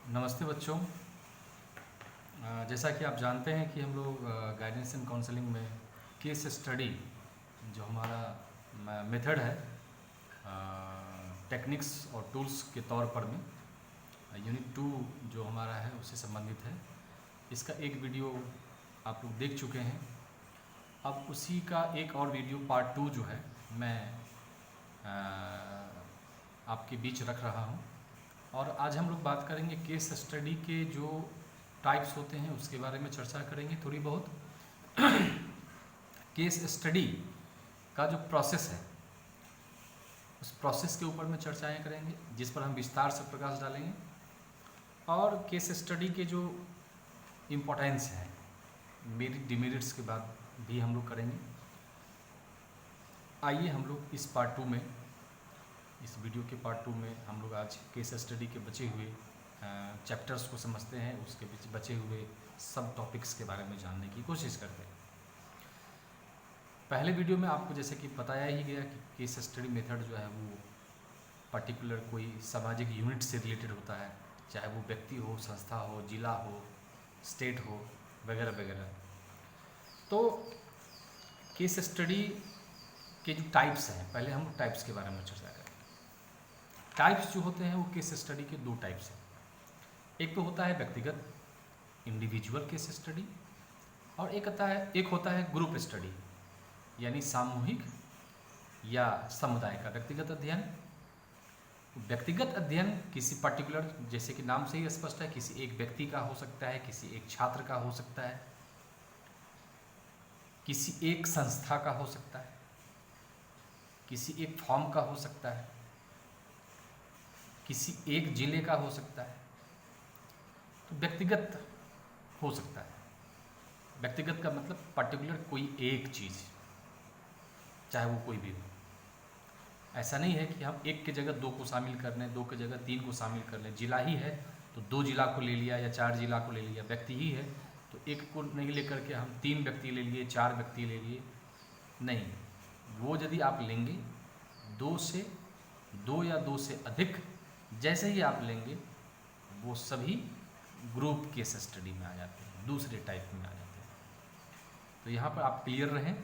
नमस्ते बच्चों। जैसा कि आप जानते हैं कि हम लोग गाइडेंस एंड काउंसलिंग में केस स्टडी जो हमारा मेथड है, टेक्निक्स और टूल्स के तौर पर में यूनिट 2 जो हमारा है उससे संबंधित है। इसका एक वीडियो आप लोग देख चुके हैं। अब उसी का एक और वीडियो पार्ट 2 जो है मैं आपके बीच रख रहा हूँ। और आज हम लोग बात करेंगे केस स्टडी के जो टाइप्स होते हैं उसके बारे में चर्चा करेंगे थोड़ी बहुत। केस स्टडी का जो प्रोसेस है उस प्रोसेस के ऊपर में चर्चाएं करेंगे जिस पर हम विस्तार से प्रकाश डालेंगे। और केस स्टडी के जो इम्पोर्टेंस है, मेरिट डिमेरिट्स के बाद भी हम लोग करेंगे। आइए हम लोग इस पार्ट 2 में, इस वीडियो के पार्ट 2 में हम लोग आज केस स्टडी के बचे हुए चैप्टर्स को समझते हैं, उसके बीच बचे हुए सब टॉपिक्स के बारे में जानने की कोशिश करते हैं। पहले वीडियो में आपको जैसे कि बताया ही गया कि केस स्टडी मेथड जो है वो पर्टिकुलर कोई सामाजिक यूनिट से रिलेटेड होता है, चाहे वो व्यक्ति हो, संस्था हो, जिला हो, स्टेट हो, वगैरह वगैरह। तो केस स्टडी के जो टाइप्स हैं, पहले हम टाइप्स के बारे में चर्चा करें। टाइप्स जो होते हैं वो केस स्टडी के दो टाइप्स हैं। एक तो होता है व्यक्तिगत इंडिविजुअल केस स्टडी, और एक होता है ग्रुप स्टडी यानी सामूहिक या समुदाय का व्यक्तिगत अध्ययन। व्यक्तिगत अध्ययन किसी पर्टिकुलर, जैसे कि नाम से ही स्पष्ट है, किसी एक व्यक्ति का हो सकता है, किसी एक छात्र का हो सकता है, किसी एक संस्था का हो सकता है, किसी एक फॉर्म का हो सकता है, किसी एक जिले का हो सकता है। तो व्यक्तिगत हो सकता है। व्यक्तिगत का मतलब पर्टिकुलर कोई एक चीज़, चाहे वो कोई भी हो। ऐसा नहीं है कि हम एक की जगह दो को शामिल कर लें, दो की जगह तीन को शामिल कर लें। जिला ही है तो दो जिला को ले लिया या चार जिला को ले लिया। व्यक्ति ही है तो एक को नहीं लेकर के हम तीन व्यक्ति ले लिए, चार व्यक्ति ले लिए, नहीं। वो यदि आप लेंगे दो या दो से अधिक, जैसे ही आप लेंगे वो सभी ग्रुप केस स्टडी में आ जाते हैं, दूसरे टाइप में आ जाते हैं। तो यहाँ पर आप क्लियर रहें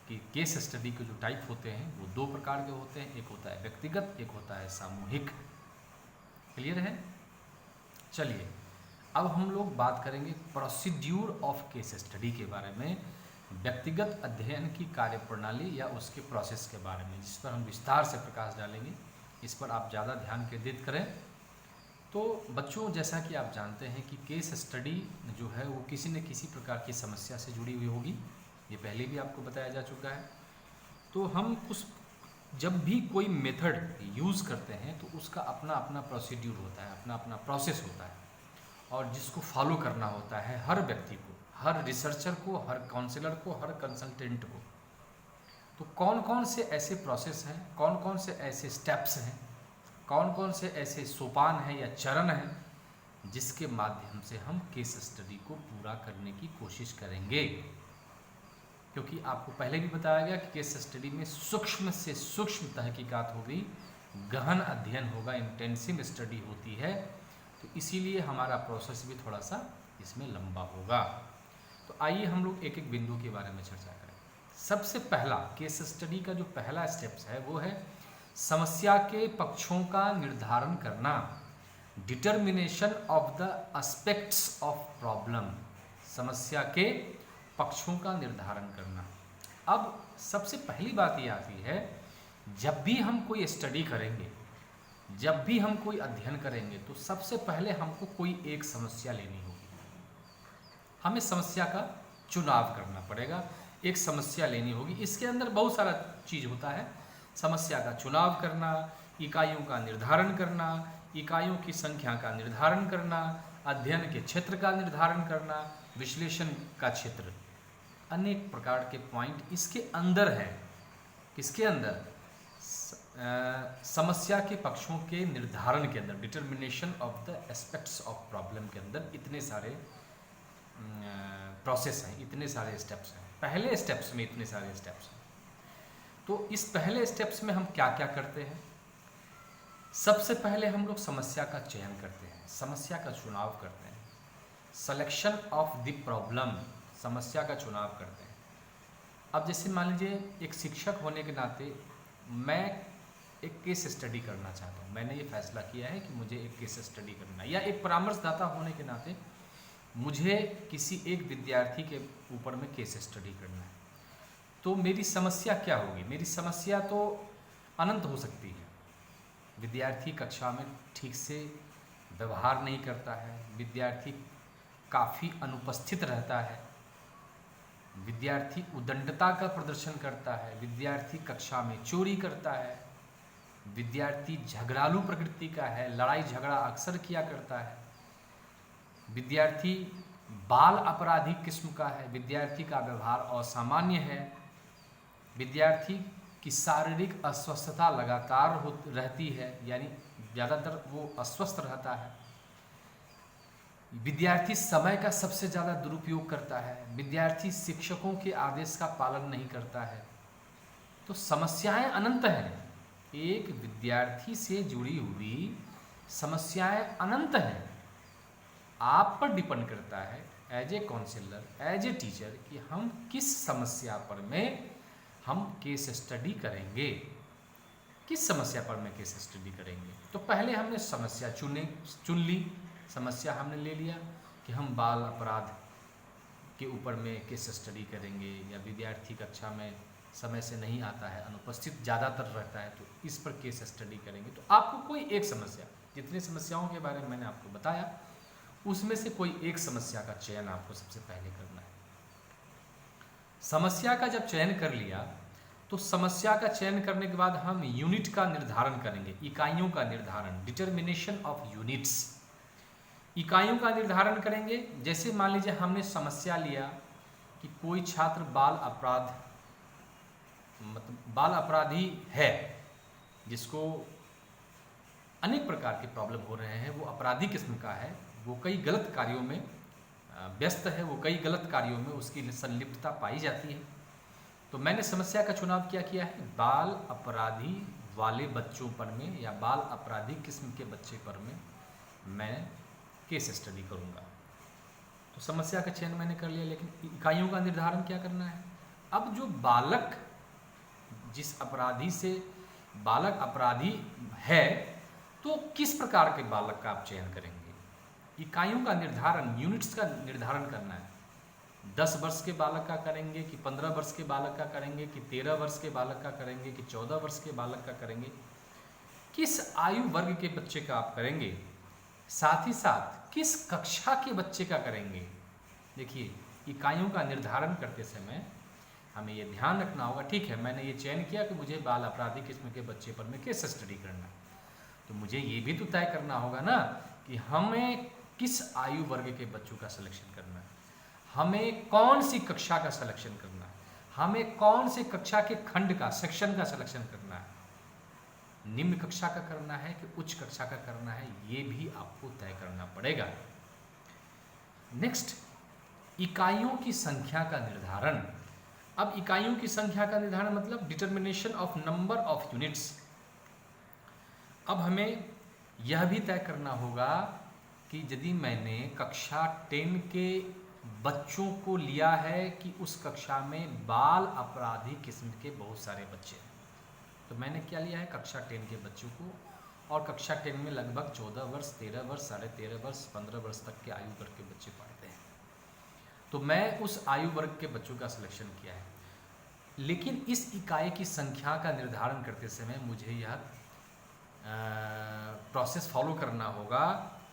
कि केस स्टडी के जो टाइप होते हैं वो दो प्रकार के होते हैं। एक होता है व्यक्तिगत, एक होता है सामूहिक। क्लियर है? चलिए अब हम लोग बात करेंगे प्रोसीड्यूर ऑफ केस स्टडी के बारे में, व्यक्तिगत अध्ययन की कार्यप्रणाली या उसके प्रोसेस के बारे में, जिस पर हम विस्तार से प्रकाश डालेंगे। इस पर आप ज़्यादा ध्यान केंद्रित करें। तो बच्चों, जैसा कि आप जानते हैं कि केस स्टडी जो है वो किसी न किसी प्रकार की समस्या से जुड़ी हुई होगी, ये पहले भी आपको बताया जा चुका है। तो हम जब भी कोई मेथड यूज़ करते हैं तो उसका अपना अपना प्रोसीड्यूर होता है, अपना अपना प्रोसेस होता है, और जिसको फॉलो करना होता है हर व्यक्ति को, हर रिसर्चर को, हर काउंसलर को, हर कंसल्टेंट को। तो कौन कौन से ऐसे प्रोसेस हैं, कौन कौन से ऐसे स्टेप्स हैं, कौन कौन से ऐसे सोपान हैं या चरण हैं जिसके माध्यम से हम केस स्टडी को पूरा करने की कोशिश करेंगे। क्योंकि आपको पहले भी बताया गया कि केस स्टडी में सूक्ष्म से सूक्ष्म तहकीकात होगी, गहन अध्ययन होगा, इंटेंसिव स्टडी होती है। तो इसीलिए हमारा प्रोसेस भी थोड़ा सा इसमें लंबा होगा। तो आइए हम लोग एक एक बिंदु के बारे में चर्चा करें। सबसे पहला केस स्टडी का जो पहला स्टेप्स है वो है समस्या के पक्षों का निर्धारण करना, determination of the aspects of problem. समस्या के पक्षों का निर्धारण करना। अब सबसे पहली बात ये आती है, जब भी हम कोई स्टडी करेंगे, जब भी हम कोई अध्ययन करेंगे, तो सबसे पहले हमको कोई एक समस्या लेनी होगी। हमें समस्या का चुनाव करना पड़ेगा, एक समस्या लेनी होगी। इसके अंदर बहुत सारा चीज़ होता है। समस्या का चुनाव करना, इकाइयों का निर्धारण करना, इकाइयों की संख्या का निर्धारण करना, अध्ययन के क्षेत्र का निर्धारण करना, विश्लेषण का क्षेत्र, अनेक प्रकार के पॉइंट इसके अंदर है। किसके अंदर? समस्या के पक्षों के निर्धारण के अंदर, determination of the aspects of problem के अंदर इतने सारे प्रोसेस हैं, इतने सारे स्टेप्स हैं। पहले स्टेप्स में इतने सारे स्टेप्स हैं। तो इस पहले स्टेप्स में हम क्या क्या करते हैं? सबसे पहले हम लोग समस्या का चयन करते हैं, समस्या का चुनाव करते हैं। सिलेक्शन ऑफ द प्रॉब्लम, समस्या का चुनाव करते हैं। अब जैसे मान लीजिए एक शिक्षक होने के नाते मैं एक केस स्टडी करना चाहता हूँ, मैंने ये फैसला किया है कि मुझे एक केस स्टडी करना है, या एक परामर्शदाता होने के नाते मुझे किसी एक विद्यार्थी के ऊपर में केस स्टडी करना है। तो मेरी समस्या क्या होगी? मेरी समस्या तो अनंत हो सकती है। विद्यार्थी कक्षा में ठीक से व्यवहार नहीं करता है, विद्यार्थी काफ़ी अनुपस्थित रहता है, विद्यार्थी उद्दंडता का प्रदर्शन करता है, विद्यार्थी कक्षा में चोरी करता है, विद्यार्थी झगड़ालू प्रकृति का है, लड़ाई झगड़ा अक्सर किया करता है, विद्यार्थी बाल अपराधी किस्म का है, विद्यार्थी का व्यवहार असामान्य है, विद्यार्थी की शारीरिक अस्वस्थता लगातार रहती है, यानी ज़्यादातर वो अस्वस्थ रहता है, विद्यार्थी समय का सबसे ज़्यादा दुरुपयोग करता है, विद्यार्थी शिक्षकों के आदेश का पालन नहीं करता है। तो समस्याएं अनंत हैं, एक विद्यार्थी से जुड़ी हुई समस्याएं अनंत हैं। आप पर डिपेंड करता है as a counsellor, as a teacher, कि हम किस समस्या पर में हम केस स्टडी करेंगे, किस समस्या पर में केस स्टडी करेंगे। तो पहले हमने समस्या चुन ली, समस्या हमने ले लिया कि हम बाल अपराध के ऊपर में केस स्टडी करेंगे, या विद्यार्थी कक्षा में समय से नहीं आता है, अनुपस्थित ज़्यादातर रहता है, तो इस पर केस स्टडी करेंगे। तो आपको कोई एक समस्या, जितनी समस्याओं के बारे में मैंने आपको बताया उसमें से कोई एक समस्या का चयन आपको सबसे पहले करना है। समस्या का जब चयन कर लिया तो समस्या का चयन करने के बाद हम यूनिट का निर्धारण करेंगे, इकाइयों का निर्धारण, डिटर्मिनेशन ऑफ यूनिट्स, इकाइयों का निर्धारण करेंगे। जैसे मान लीजिए हमने समस्या लिया कि कोई छात्र बाल अपराधी है, जिसको अनेक प्रकार के प्रॉब्लम हो रहे हैं, वो अपराधी किस्म का है, वो कई गलत कार्यों में व्यस्त है, वो कई गलत कार्यों में उसकी संलिप्तता पाई जाती है। तो मैंने समस्या का चुनाव क्या किया है? बाल अपराधी वाले बच्चों पर में, या बाल अपराधी किस्म के बच्चे पर में मैं केस स्टडी करूँगा। तो समस्या का चयन मैंने कर लिया, लेकिन इकाइयों का निर्धारण क्या करना है? अब जो बालक, जिस अपराधी से बालक अपराधी है, तो किस प्रकार के बालक का आप चयन करेंगे? इकाइयों का निर्धारण, यूनिट्स का निर्धारण करना है। 10 वर्ष के बालक का करेंगे कि 15 वर्ष के बालक का करेंगे कि 13 वर्ष के बालक का करेंगे कि 14 वर्ष के बालक का करेंगे, किस आयु वर्ग के बच्चे का आप करेंगे, साथ ही साथ किस कक्षा के बच्चे का करेंगे। देखिए, इकाइयों का निर्धारण करते समय हमें ये ध्यान रखना होगा, ठीक है मैंने ये चयन किया कि मुझे बाल अपराधी किस्म के बच्चे पर में केस स्टडी करना है, तो मुझे ये भी तो तय करना होगा ना कि हमें किस आयु वर्ग के बच्चों का सिलेक्शन करना है, हमें कौन सी कक्षा का सिलेक्शन करना है, हमें कौन से कक्षा के खंड का, सेक्शन का सिलेक्शन करना है, निम्न कक्षा का करना है कि उच्च कक्षा का करना है, ये भी आपको तय करना पड़ेगा। नेक्स्ट, इकाइयों की संख्या का निर्धारण। अब इकाइयों की संख्या का निर्धारण मतलब determination of number of units. अब हमें यह भी तय करना होगा कि यदि मैंने कक्षा 10 के बच्चों को लिया है कि उस कक्षा में बाल अपराधी किस्म के बहुत सारे बच्चे हैं, तो मैंने क्या लिया है? कक्षा 10 के बच्चों को, और कक्षा 10 में लगभग 14 वर्ष, 13 वर्ष, 13.5 वर्ष, 15 वर्ष तक के आयु वर्ग के बच्चे पढ़ते हैं, तो मैं उस आयु वर्ग के बच्चों का सिलेक्शन किया है। लेकिन इस इकाई की संख्या का निर्धारण करते समय मुझे यह प्रोसेस फॉलो करना होगा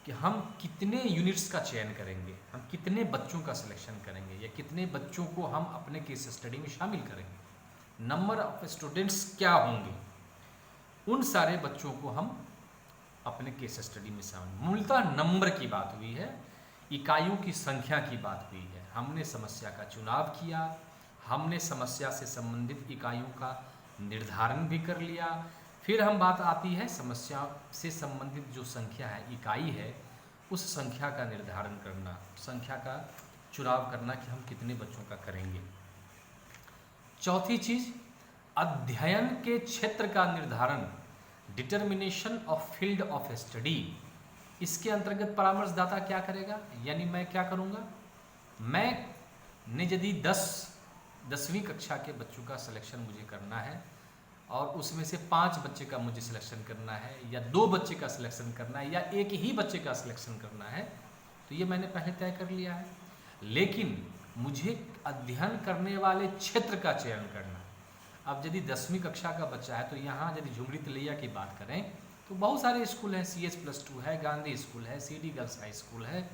कि हम कितने यूनिट्स का चयन करेंगे, हम कितने बच्चों का सिलेक्शन करेंगे, या कितने बच्चों को हम अपने केस स्टडी में शामिल करेंगे, नंबर ऑफ स्टूडेंट्स क्या होंगे, उन सारे बच्चों को हम अपने केस स्टडी में शामिल। मूलतः नंबर की बात हुई है, इकाइयों की संख्या की बात हुई है। हमने समस्या का चुनाव किया, हमने समस्या से संबंधित इकाइयों का निर्धारण भी कर लिया, फिर हम बात आती है समस्या से संबंधित जो संख्या है, इकाई है, उस संख्या का निर्धारण करना, संख्या का चुनाव करना कि हम कितने बच्चों का करेंगे। चौथी चीज, अध्ययन के क्षेत्र का निर्धारण। Determination of field of study, इसके अंतर्गत परामर्शदाता क्या करेगा, यानी मैं क्या करूँगा, मैं ने यदि 10वीं कक्षा के बच्चों का सिलेक्शन मुझे करना है और उसमें से 5 बच्चे का मुझे सिलेक्शन करना है या 2 बच्चे का सिलेक्शन करना है या एक ही बच्चे का सिलेक्शन करना है, तो ये मैंने पहले तय कर लिया है। लेकिन मुझे अध्ययन करने वाले क्षेत्र का चयन करना है। अब यदि 10वीं कक्षा का बच्चा है तो यहाँ यदि झुमरी तिलैया की बात करें तो बहुत सारे स्कूल हैं, CS+2 है, गांधी स्कूल है, CD गर्ल्स हाई स्कूल है,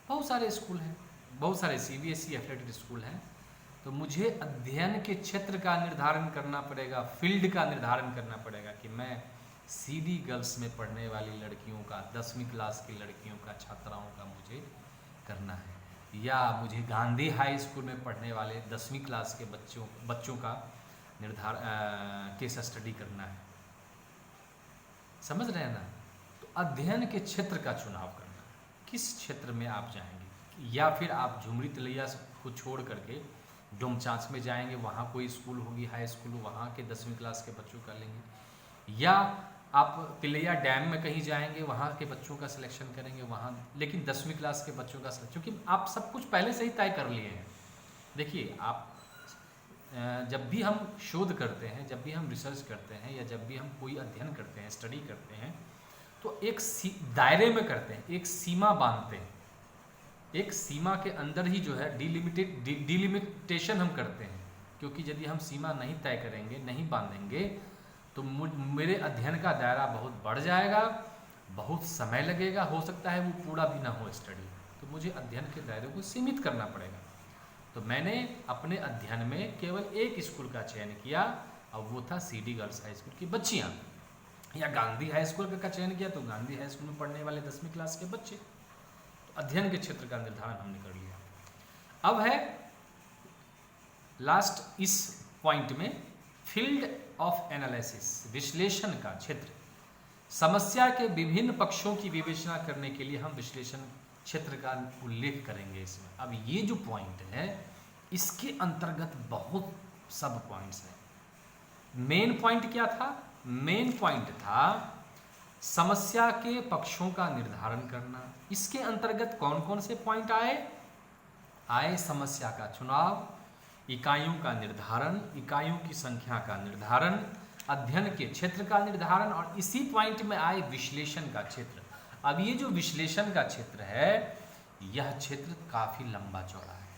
बहुत सारे स्कूल हैं, बहुत सारे CBSE एफिलिएटेड स्कूल हैं। तो मुझे अध्ययन के क्षेत्र का निर्धारण करना पड़ेगा, फील्ड का निर्धारण करना पड़ेगा कि मैं CD गर्ल्स में पढ़ने वाली लड़कियों का, 10वीं क्लास की लड़कियों का, छात्राओं का मुझे करना है, या मुझे गांधी हाई स्कूल में पढ़ने वाले 10वीं क्लास के बच्चों का निर्धारण केस स्टडी करना है। समझ रहे हैं ना? तो अध्ययन के क्षेत्र का चुनाव करना, किस क्षेत्र में आप जाएंगे, या फिर आप झुमरी तिलैया को छोड़ करके डोमचांच में जाएंगे, वहाँ कोई स्कूल होगी, हाई स्कूल, वहाँ के 10वीं क्लास के बच्चों का लेंगे, या आप तिलैया डैम में कहीं जाएंगे, वहाँ के बच्चों का सिलेक्शन करेंगे वहाँ, लेकिन 10वीं क्लास के बच्चों का सिलेक्शन, क्योंकि आप सब कुछ पहले से ही तय कर लिए हैं। देखिए, आप जब भी हम शोध करते हैं, जब भी हम रिसर्च करते हैं, या जब भी हम कोई अध्ययन करते हैं, स्टडी करते हैं, तो एक दायरे में करते हैं, एक सीमा बांधते हैं, एक सीमा के अंदर ही जो है डिलिमिटेशन हम करते हैं। क्योंकि यदि हम सीमा नहीं तय करेंगे, नहीं बांधेंगे, तो मेरे अध्ययन का दायरा बहुत बढ़ जाएगा, बहुत समय लगेगा, हो सकता है वो पूरा भी ना हो स्टडी, तो मुझे अध्ययन के दायरे को सीमित करना पड़ेगा। तो मैंने अपने अध्ययन में केवल एक स्कूल का चयन किया, और वो था CD गर्ल्स हाई स्कूल की बच्चियाँ, या गांधी हाई स्कूल का चयन किया तो गांधी हाई स्कूल में पढ़ने वाले 10वीं क्लास के बच्चे। तो अध्ययन के क्षेत्र का निर्धारण हमने कर लिया। अब है लास्ट इस पॉइंट में फील्ड ऑफ एनालिसिस, विश्लेषण का क्षेत्र। समस्या के विभिन्न पक्षों की विवेचना करने के लिए हम विश्लेषण क्षेत्र का उल्लेख करेंगे इसमें। अब ये जो पॉइंट है, इसके अंतर्गत बहुत सब पॉइंट्स हैं। मेन पॉइंट क्या था? मेन पॉइंट था समस्या के पक्षों का निर्धारण करना। इसके अंतर्गत कौन कौन से पॉइंट आए? समस्या का चुनाव, इकाइयों का निर्धारण, इकाइयों की संख्या का निर्धारण, अध्ययन के क्षेत्र का निर्धारण, और इसी पॉइंट में आए विश्लेषण का क्षेत्र। अब ये जो विश्लेषण का क्षेत्र है, यह क्षेत्र काफ़ी लंबा चौड़ा है।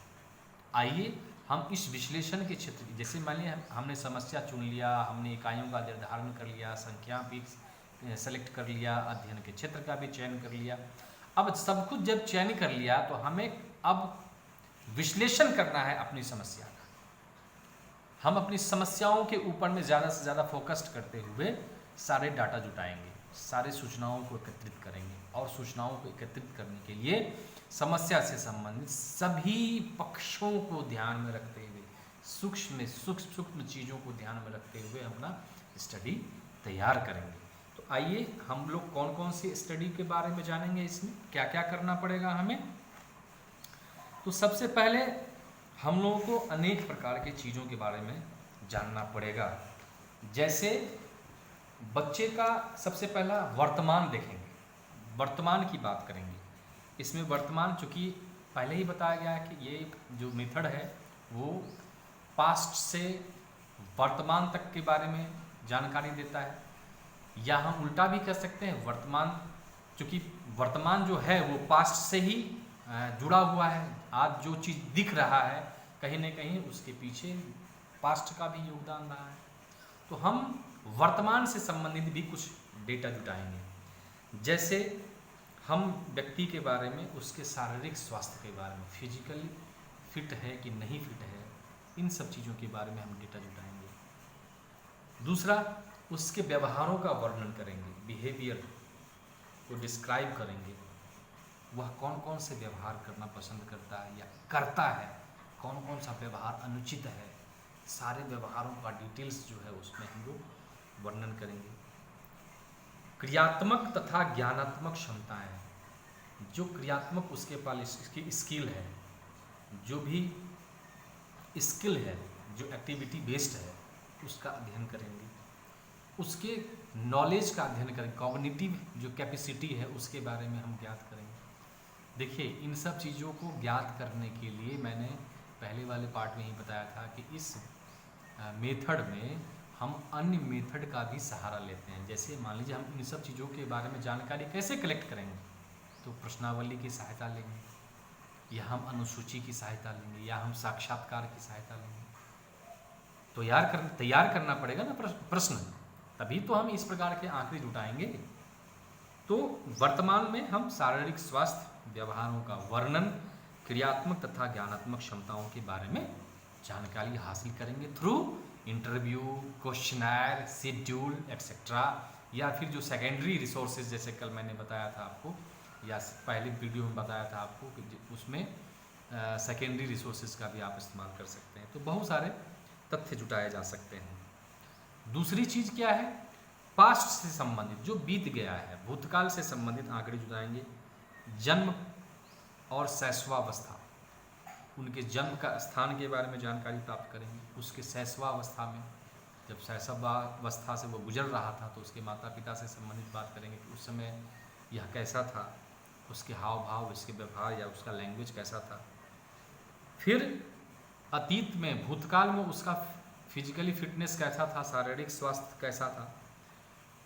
आइए हम इस विश्लेषण के क्षेत्र की, जैसे मान लिया हमने समस्या चुन लिया, हमने इकाइयों का निर्धारण कर लिया, संख्या भी सेलेक्ट कर लिया, अध्ययन के क्षेत्र का भी चयन कर लिया। अब सब कुछ जब चयन कर लिया तो हमें अब विश्लेषण करना है अपनी समस्या का। हम अपनी समस्याओं के ऊपर में ज़्यादा से ज़्यादा फोकस्ड करते हुए सारे डाटा जुटाएंगे, सारे सूचनाओं को एकत्रित करेंगे, और सूचनाओं को एकत्रित करने के लिए समस्या से संबंधित सभी पक्षों को ध्यान में रखते हुए, सूक्ष्म चीज़ों को ध्यान में रखते हुए अपना स्टडी तैयार करेंगे। तो आइए हम लोग कौन कौन सी स्टडी के बारे में जानेंगे, इसमें क्या क्या करना पड़ेगा हमें। तो सबसे पहले हम लोगों को अनेक प्रकार की चीज़ों के बारे में जानना पड़ेगा। जैसे बच्चे का सबसे पहला वर्तमान देखेंगे, वर्तमान की बात करेंगे। इसमें वर्तमान, चूँकि पहले ही बताया गया है कि ये जो मेथड है वो पास्ट से वर्तमान तक के बारे में जानकारी देता है, या हम उल्टा भी कह सकते हैं, वर्तमान, चूँकि वर्तमान जो है वो पास्ट से ही जुड़ा हुआ है। आज जो चीज़ दिख रहा है कहीं न कहीं उसके पीछे पास्ट का भी योगदान रहा है। तो हम वर्तमान से संबंधित भी कुछ डेटा जुटाएंगे। जैसे हम व्यक्ति के बारे में, उसके शारीरिक स्वास्थ्य के बारे में, फिजिकली फिट है कि नहीं फिट है, इन सब चीज़ों के बारे में हम डेटा जुटाएंगे। दूसरा, उसके व्यवहारों का वर्णन करेंगे, बिहेवियर को डिस्क्राइब करेंगे। वह कौन कौन से व्यवहार करना पसंद करता है या करता है, कौन कौन सा व्यवहार अनुचित है, सारे व्यवहारों का डिटेल्स जो है उसमें हम लोग वर्णन करेंगे। क्रियात्मक तथा ज्ञानात्मक क्षमताएं, जो क्रियात्मक उसके पास इसकी स्किल है, जो भी स्किल है, जो एक्टिविटी बेस्ड है, उसका अध्ययन करेंगे। उसके नॉलेज का अध्ययन करेंगे, कॉग्निटिव जो कैपेसिटी है उसके बारे में हम ज्ञात करेंगे। देखिए इन सब चीज़ों को ज्ञात करने के लिए मैंने पहले वाले पार्ट में ही बताया था कि इस मेथड में हम अन्य मेथड का भी सहारा लेते हैं। जैसे मान लीजिए हम इन सब चीज़ों के बारे में जानकारी कैसे कलेक्ट करेंगे, तो प्रश्नावली की सहायता लेंगे, या हम अनुसूची की सहायता लेंगे, या हम साक्षात्कार की सहायता लेंगे। तो तैयार करना पड़ेगा ना प्रश्न, तभी तो हम इस प्रकार के आंकड़े जुटाएंगे। तो वर्तमान में हम शारीरिक स्वास्थ्य व्यवहारों का वर्णन, क्रियात्मक तथा ज्ञानात्मक क्षमताओं के बारे में जानकारी हासिल करेंगे through interview, questioner, schedule etcetera, या फिर जो सेकेंडरी रिसोर्सेज जैसे कल मैंने बताया था आपको, या पहले वीडियो में बताया था आपको कि उसमें सेकेंडरी रिसोर्सेज का भी आप इस्तेमाल कर सकते हैं। तो बहुत सारे तथ्य जुटाए जा सकते हैं। दूसरी चीज़ क्या है, पास्ट से संबंधित जो बीत गया है, भूतकाल से संबंधित आंकड़े जुटाएंगे। जन्म और शैशवावस्था, उनके जन्म का स्थान के बारे में जानकारी प्राप्त करेंगे। उसके शैशवावस्था में, जब शैशवावस्था से वो गुजर रहा था तो उसके माता पिता से संबंधित बात करेंगे कि उस समय यह कैसा था, उसके हाव भाव, उसके व्यवहार या उसका लैंग्वेज कैसा था। फिर अतीत में, भूतकाल में उसका फिजिकली फिटनेस कैसा था, शारीरिक स्वास्थ्य कैसा था,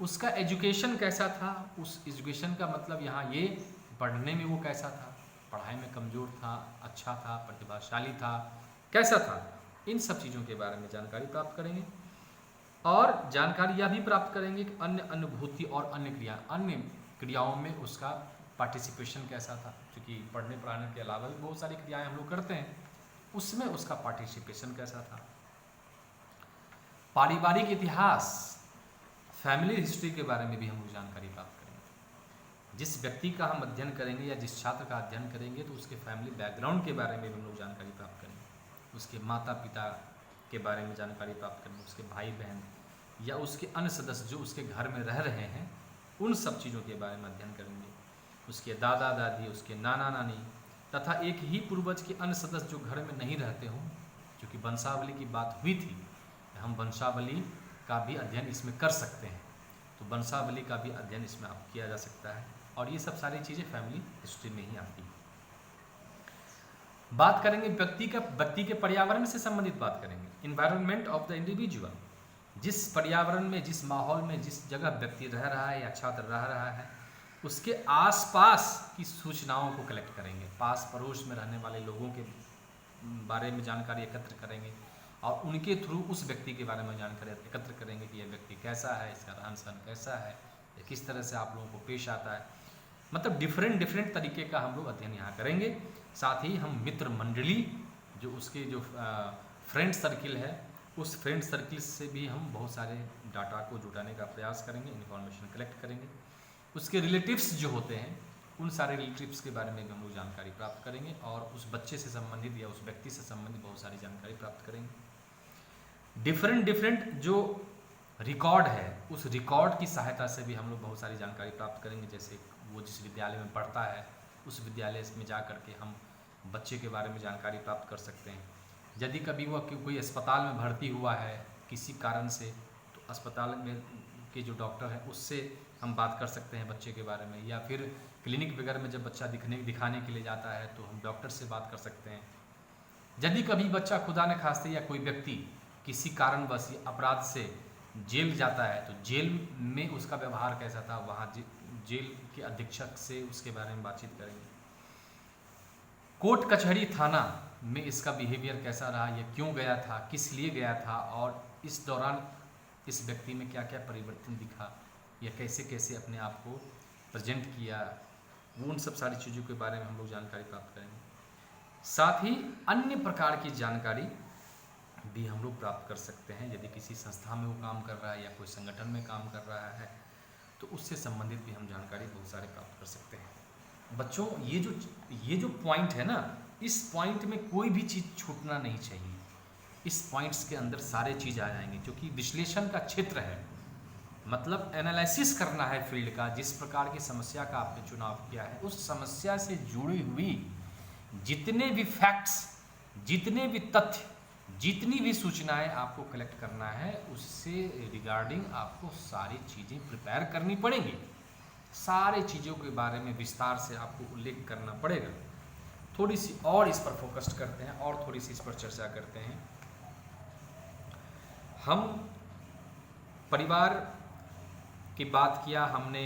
उसका एजुकेशन कैसा था, उस एजुकेशन का मतलब यहाँ ये पढ़ने में वो कैसा था, पढ़ाई में कमज़ोर था, अच्छा था, प्रतिभाशाली था, कैसा था। इन सब चीज़ों के बारे में जानकारी प्राप्त करेंगे। और जानकारी यह भी प्राप्त करेंगे कि अन्य अनुभूति और अन्य क्रियाओं में उसका पार्टिसिपेशन कैसा था, क्योंकि पढ़ने पढ़ाने के अलावा भी बहुत सारी क्रियाएं हम लोग करते हैं, उसमें उसका पार्टिसिपेशन कैसा था। पारिवारिक इतिहास, फैमिली हिस्ट्री के बारे में भी हम लोग जानकारी प्राप्त करेंगे। जिस व्यक्ति का हम अध्ययन करेंगे या जिस छात्र का अध्ययन करेंगे तो उसके फैमिली बैकग्राउंड के बारे में भी हम लोग जानकारी प्राप्त करेंगे। उसके माता पिता के बारे में जानकारी प्राप्त करेंगे, उसके भाई बहन या उसके अन्य सदस्य जो उसके घर में रह रहे हैं, उन सब चीज़ों के बारे में अध्ययन करेंगे। उसके दादा दादी, उसके नाना नानी तथा एक ही पूर्वज के अन्य सदस्य जो घर में नहीं रहते हों, क्योंकि वंशावली की बात हुई थी, हम वंशावली का भी अध्ययन इसमें कर सकते हैं। तो वंशावली का भी अध्ययन इसमें आप किया जा सकता है, और ये सब सारी चीज़ें फैमिली हिस्ट्री में ही आती हैं। बात करेंगे व्यक्ति के पर्यावरण से संबंधित बात करेंगे, इन्वायरमेंट ऑफ द इंडिविजुअल। जिस पर्यावरण में, जिस माहौल में, जिस जगह व्यक्ति रह रहा है या छात्र रह रहा है, उसके आसपास की सूचनाओं को कलेक्ट करेंगे। पास पड़ोस में रहने वाले लोगों के बारे में जानकारी एकत्र करेंगे और उनके थ्रू उस व्यक्ति के बारे में जानकारी एकत्र करेंगे कि यह व्यक्ति कैसा है, इसका रहन सहन कैसा है, किस तरह से आप लोगों को पेश आता है। मतलब डिफरेंट तरीके का हम लोग अध्ययन यहाँ करेंगे। साथ ही हम मित्र मंडली, जो उसके जो फ्रेंड सर्किल है, उस फ्रेंड सर्किल से भी हम बहुत सारे डाटा को जुटाने का प्रयास करेंगे, इन्फॉर्मेशन कलेक्ट करेंगे। उसके रिलेटिव्स जो होते हैं, उन सारे रिलेटिव्स के बारे में भी हम लोग जानकारी प्राप्त करेंगे और उस बच्चे से संबंधित या उस व्यक्ति से संबंधित बहुत सारी जानकारी प्राप्त करेंगे। डिफरेंट जो रिकॉर्ड है, उस रिकॉर्ड की सहायता से भी हम लोग बहुत सारी जानकारी प्राप्त करेंगे। जैसे वो जिस विद्यालय में पढ़ता है, उस विद्यालय में जा कर के हम बच्चे के बारे में जानकारी प्राप्त कर सकते हैं। यदि कभी वह कोई अस्पताल में भर्ती हुआ है किसी कारण से, तो अस्पताल में के जो डॉक्टर हैं उससे हम बात कर सकते हैं बच्चे के बारे में। या फिर क्लिनिक वगैरह में जब बच्चा दिखाने के लिए जाता है तो हम डॉक्टर से बात कर सकते हैं। यदि कभी बच्चा खुदा न खास्ते या कोई व्यक्ति किसी कारणवश अपराध से जेल जाता है, तो जेल में उसका व्यवहार कैसा था, वहाँ जेल के अधीक्षक से उसके बारे में बातचीत करेंगे। कोर्ट कचहरी थाना में इसका बिहेवियर कैसा रहा, यह क्यों गया था, किस लिए गया था, और इस दौरान इस व्यक्ति में क्या क्या परिवर्तन दिखा, या कैसे कैसे अपने आप को प्रेजेंट किया, वो उन सब सारी चीज़ों के बारे में हम लोग जानकारी प्राप्त करेंगे। साथ ही अन्य प्रकार की जानकारी भी हम लोग प्राप्त कर सकते हैं। यदि किसी संस्था में वो काम कर रहा है या कोई संगठन में काम कर रहा है, तो उससे संबंधित भी हम जानकारी बहुत सारे प्राप्त कर सकते हैं। बच्चों, ये जो पॉइंट है ना, इस पॉइंट में कोई भी चीज़ छूटना नहीं चाहिए। इस पॉइंट्स के अंदर सारे चीज़ आ जाएंगे, क्योंकि विश्लेषण का क्षेत्र है, मतलब एनालिसिस करना है फील्ड का। जिस प्रकार की समस्या का आपने चुनाव किया है, उस समस्या से जुड़ी हुई जितने भी फैक्ट्स, जितने भी तथ्य, जितनी भी सूचनाएं आपको कलेक्ट करना है उससे रिगार्डिंग आपको सारी चीज़ें प्रिपेयर करनी पड़ेंगी, सारे चीज़ों के बारे में विस्तार से आपको उल्लेख करना पड़ेगा। थोड़ी सी और इस पर फोकस करते हैं और थोड़ी सी इस पर चर्चा करते हैं। हम परिवार की बात किया, हमने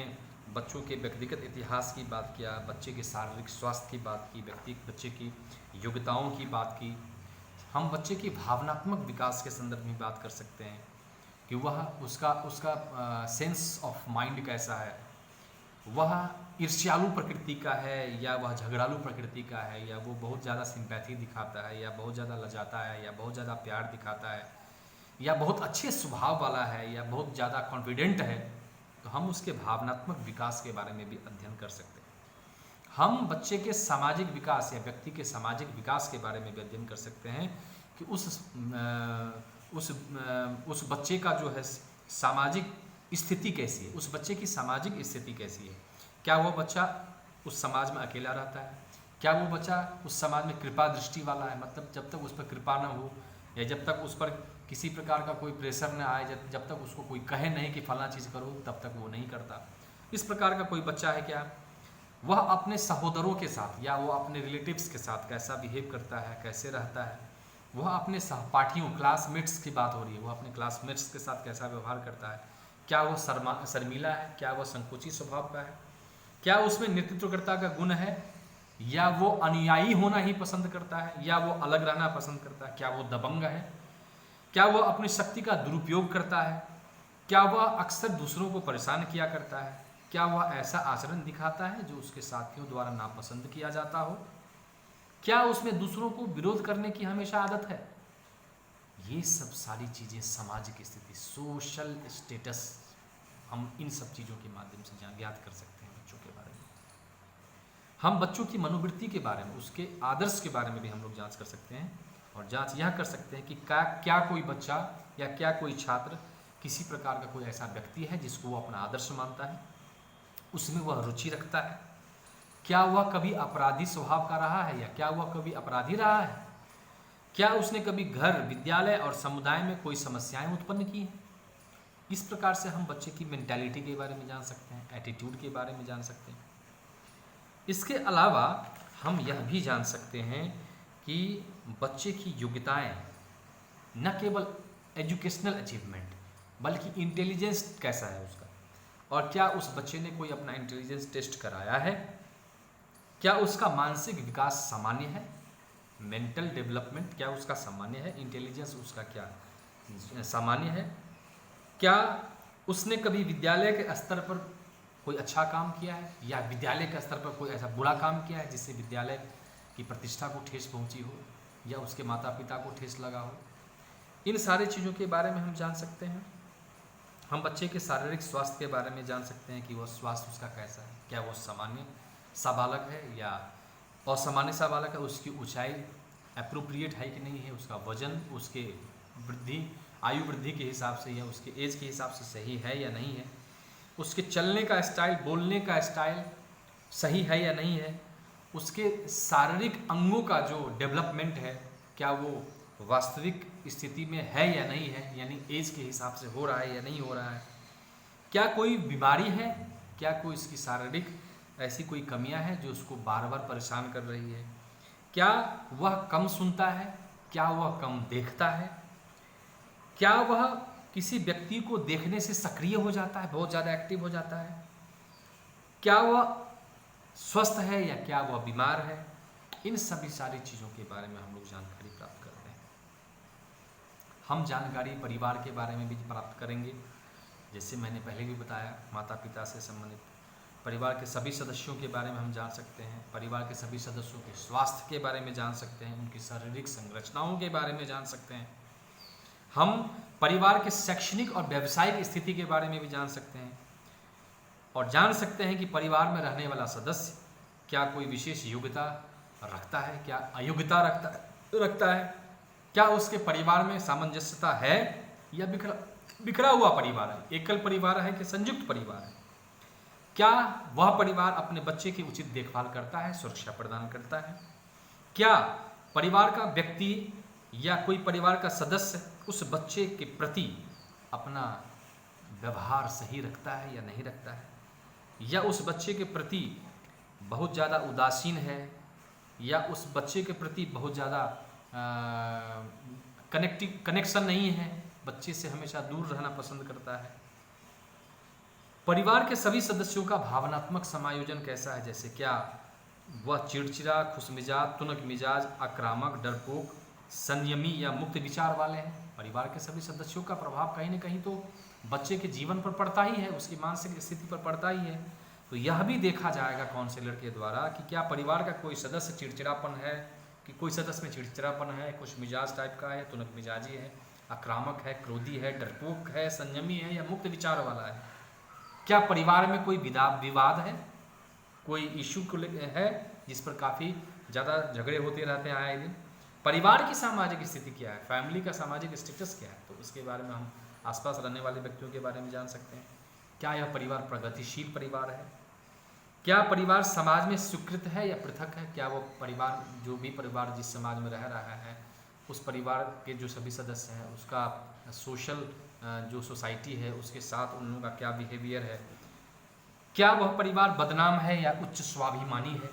बच्चों के व्यक्तिगत इतिहास की बात किया, बच्चे के शारीरिक स्वास्थ्य की बात की, बच्चे की योग्यताओं की बात की। हम बच्चे की भावनात्मक विकास के संदर्भ में बात कर सकते हैं कि वह उसका सेंस ऑफ माइंड कैसा है, वह ईर्ष्यालु प्रकृति का है या वह झगड़ालू प्रकृति का है, या वो बहुत ज़्यादा सिंपैथी दिखाता है या बहुत ज़्यादा लजाता है या बहुत ज़्यादा प्यार दिखाता है या बहुत अच्छे स्वभाव वाला है या बहुत ज़्यादा कॉन्फिडेंट है। तो हम उसके भावनात्मक विकास के बारे में भी अध्ययन कर सकते हैं। हम बच्चे के सामाजिक विकास या व्यक्ति के सामाजिक विकास के बारे में भी अध्ययन कर सकते हैं कि उस बच्चे का जो है सामाजिक स्थिति कैसी है, उस बच्चे की सामाजिक स्थिति कैसी है। क्या वह बच्चा उस समाज में अकेला रहता है, क्या वो बच्चा उस समाज में कृपा दृष्टि वाला है, मतलब जब तक उस पर कृपा न हो या जब तक उस पर किसी प्रकार का कोई प्रेशर न आए, जब तक उसको कोई कहे नहीं कि फलाना चीज़ करो, तब तक वो नहीं करता। इस प्रकार का कोई बच्चा है क्या? वह अपने सहोदरों के साथ या वो अपने रिलेटिव्स के साथ कैसा बिहेव करता है, कैसे रहता है। वह अपने सहपाठियों क्लासमेट्स की बात हो रही है, वह अपने क्लासमेट्स के साथ कैसा व्यवहार करता है। क्या वो शर्मीला है, क्या वह संकोची स्वभाव का है, क्या उसमें नेतृत्वकर्ता का गुण है, या वो अनुयायी होना ही पसंद करता है, या वो अलग रहना पसंद करता है। क्या वो दबंग है, क्या वह अपनी शक्ति का दुरुपयोग करता है, क्या वह अक्सर दूसरों को परेशान किया करता है, क्या वह ऐसा आचरण दिखाता है जो उसके साथियों द्वारा नापसंद किया जाता हो, क्या उसमें दूसरों को विरोध करने की हमेशा आदत है। ये सब सारी चीज़ें सामाजिक स्थिति, सोशल स्टेटस, हम इन सब चीज़ों के माध्यम से ज्ञात कर सकते हैं बच्चों के बारे में। हम बच्चों की मनोवृत्ति के बारे में, उसके आदर्श के बारे में भी हम लोग जांच कर सकते हैं और जांच यह कर सकते हैं कि क्या कोई बच्चा या क्या कोई छात्र किसी प्रकार का कोई ऐसा व्यक्ति है जिसको वो अपना आदर्श मानता है, उसमें वह रुचि रखता है। क्या वह कभी अपराधी स्वभाव का रहा है या क्या वह कभी अपराधी रहा है। क्या उसने कभी घर, विद्यालय और समुदाय में कोई समस्याएं उत्पन्न की हैं। इस प्रकार से हम बच्चे की मेंटालिटी के बारे में जान सकते हैं, एटीट्यूड के बारे में जान सकते हैं। इसके अलावा हम यह भी जान सकते हैं कि बच्चे की योग्यताएं न केवल एजुकेशनल अचीवमेंट बल्कि इंटेलिजेंस कैसा है उसका, और क्या उस बच्चे ने कोई अपना इंटेलिजेंस टेस्ट कराया है, क्या उसका मानसिक विकास सामान्य है, मेंटल डेवलपमेंट क्या उसका सामान्य है, इंटेलिजेंस उसका क्या सामान्य है, क्या उसने कभी विद्यालय के स्तर पर कोई अच्छा काम किया है या विद्यालय के स्तर पर कोई ऐसा बुरा काम किया है जिससे विद्यालय की प्रतिष्ठा को ठेस पहुंची हो या उसके माता पिता को ठेस लगा हो। इन सारी चीज़ों के बारे में हम जान सकते हैं। हम बच्चे के शारीरिक स्वास्थ्य के बारे में जान सकते हैं कि वह स्वास्थ्य उसका कैसा है, क्या वो सामान्य सा बालक है या असामान्य सा बालक है, उसकी ऊंचाई अप्रोप्रिएट है कि नहीं है, उसका वजन उसके आयु वृद्धि के हिसाब से या उसके एज के हिसाब से सही है या नहीं है, उसके चलने का स्टाइल, बोलने का स्टाइल सही है या नहीं है, उसके शारीरिक अंगों का जो डेवलपमेंट है क्या वो वास्तविक स्थिति में है या नहीं है, यानी एज के हिसाब से हो रहा है या नहीं हो रहा है, क्या कोई बीमारी है, क्या कोई इसकी शारीरिक ऐसी कोई कमियां हैं जो उसको बार बार परेशान कर रही है, क्या वह कम सुनता है, क्या वह कम देखता है, क्या वह किसी व्यक्ति को देखने से सक्रिय हो जाता है, बहुत ज़्यादा एक्टिव हो जाता है, क्या वह स्वस्थ है या क्या वह बीमार है। इन सभी सारी चीज़ों के बारे में हम लोग जानकारी प्राप्त करते हैं। हम जानकारी परिवार के बारे में भी प्राप्त करेंगे, जैसे मैंने पहले भी बताया, माता पिता से संबंधित परिवार के सभी सदस्यों के बारे में हम जान सकते हैं, परिवार के सभी सदस्यों के स्वास्थ्य के बारे में जान सकते हैं, उनकी शारीरिक संरचनाओं के बारे में जान सकते हैं। हम परिवार के शैक्षणिक और व्यावसायिक स्थिति के बारे में भी जान सकते हैं और जान सकते हैं कि परिवार में रहने वाला सदस्य क्या कोई विशेष योग्यता रखता है, क्या अयोग्यता रखता है, क्या उसके परिवार में सामंजस्यता है या बिखरा हुआ परिवार है, एकल परिवार है कि संयुक्त परिवार है, क्या वह परिवार अपने बच्चे की उचित देखभाल करता है, सुरक्षा प्रदान करता है, क्या परिवार का व्यक्ति या कोई परिवार का सदस्य उस बच्चे के प्रति अपना व्यवहार सही रखता है या नहीं रखता है, या उस बच्चे के प्रति बहुत ज़्यादा उदासीन है, या उस बच्चे के प्रति बहुत ज़्यादा कनेक्शन नहीं है, बच्चे से हमेशा दूर रहना पसंद करता है। परिवार के सभी सदस्यों का भावनात्मक समायोजन कैसा है, जैसे क्या वह चिड़चिड़ा, खुशमिजाज, तुनक मिजाज, आक्रामक, डरपोक, संयमी या मुक्त विचार वाले हैं। परिवार के सभी सदस्यों का प्रभाव कहीं न कहीं तो बच्चे के जीवन पर पड़ता ही है, उसकी मानसिक स्थिति पर पड़ता ही है। तो यह भी देखा जाएगा काउंसलर के द्वारा कि क्या परिवार का कोई सदस्य चिड़चिड़ापन है, कि कोई सदस्य में चिड़चिड़ापन है, कुछ मिजाज टाइप का है, तुनक मिजाजी है, आक्रामक है, क्रोधी है, डरपोक है, संयमी है या मुक्त विचार वाला है। क्या परिवार में कोई विवाद है, कोई इशू है जिस पर काफ़ी ज़्यादा झगड़े होते रहते हैं आए दिन। परिवार की सामाजिक स्थिति क्या है, फैमिली का सामाजिक स्टेटस क्या है, तो इसके बारे में हम आसपास रहने वाले व्यक्तियों के बारे में जान सकते हैं। क्या यह परिवार प्रगतिशील परिवार है, क्या परिवार समाज में स्वीकृत है या पृथक है, क्या वो परिवार, जो भी परिवार जिस समाज में रह रहा है, उस परिवार के जो सभी सदस्य हैं उसका सोशल जो सोसाइटी है उसके साथ उन लोगों का क्या बिहेवियर है, क्या वह परिवार बदनाम है या उच्च स्वाभिमानी है।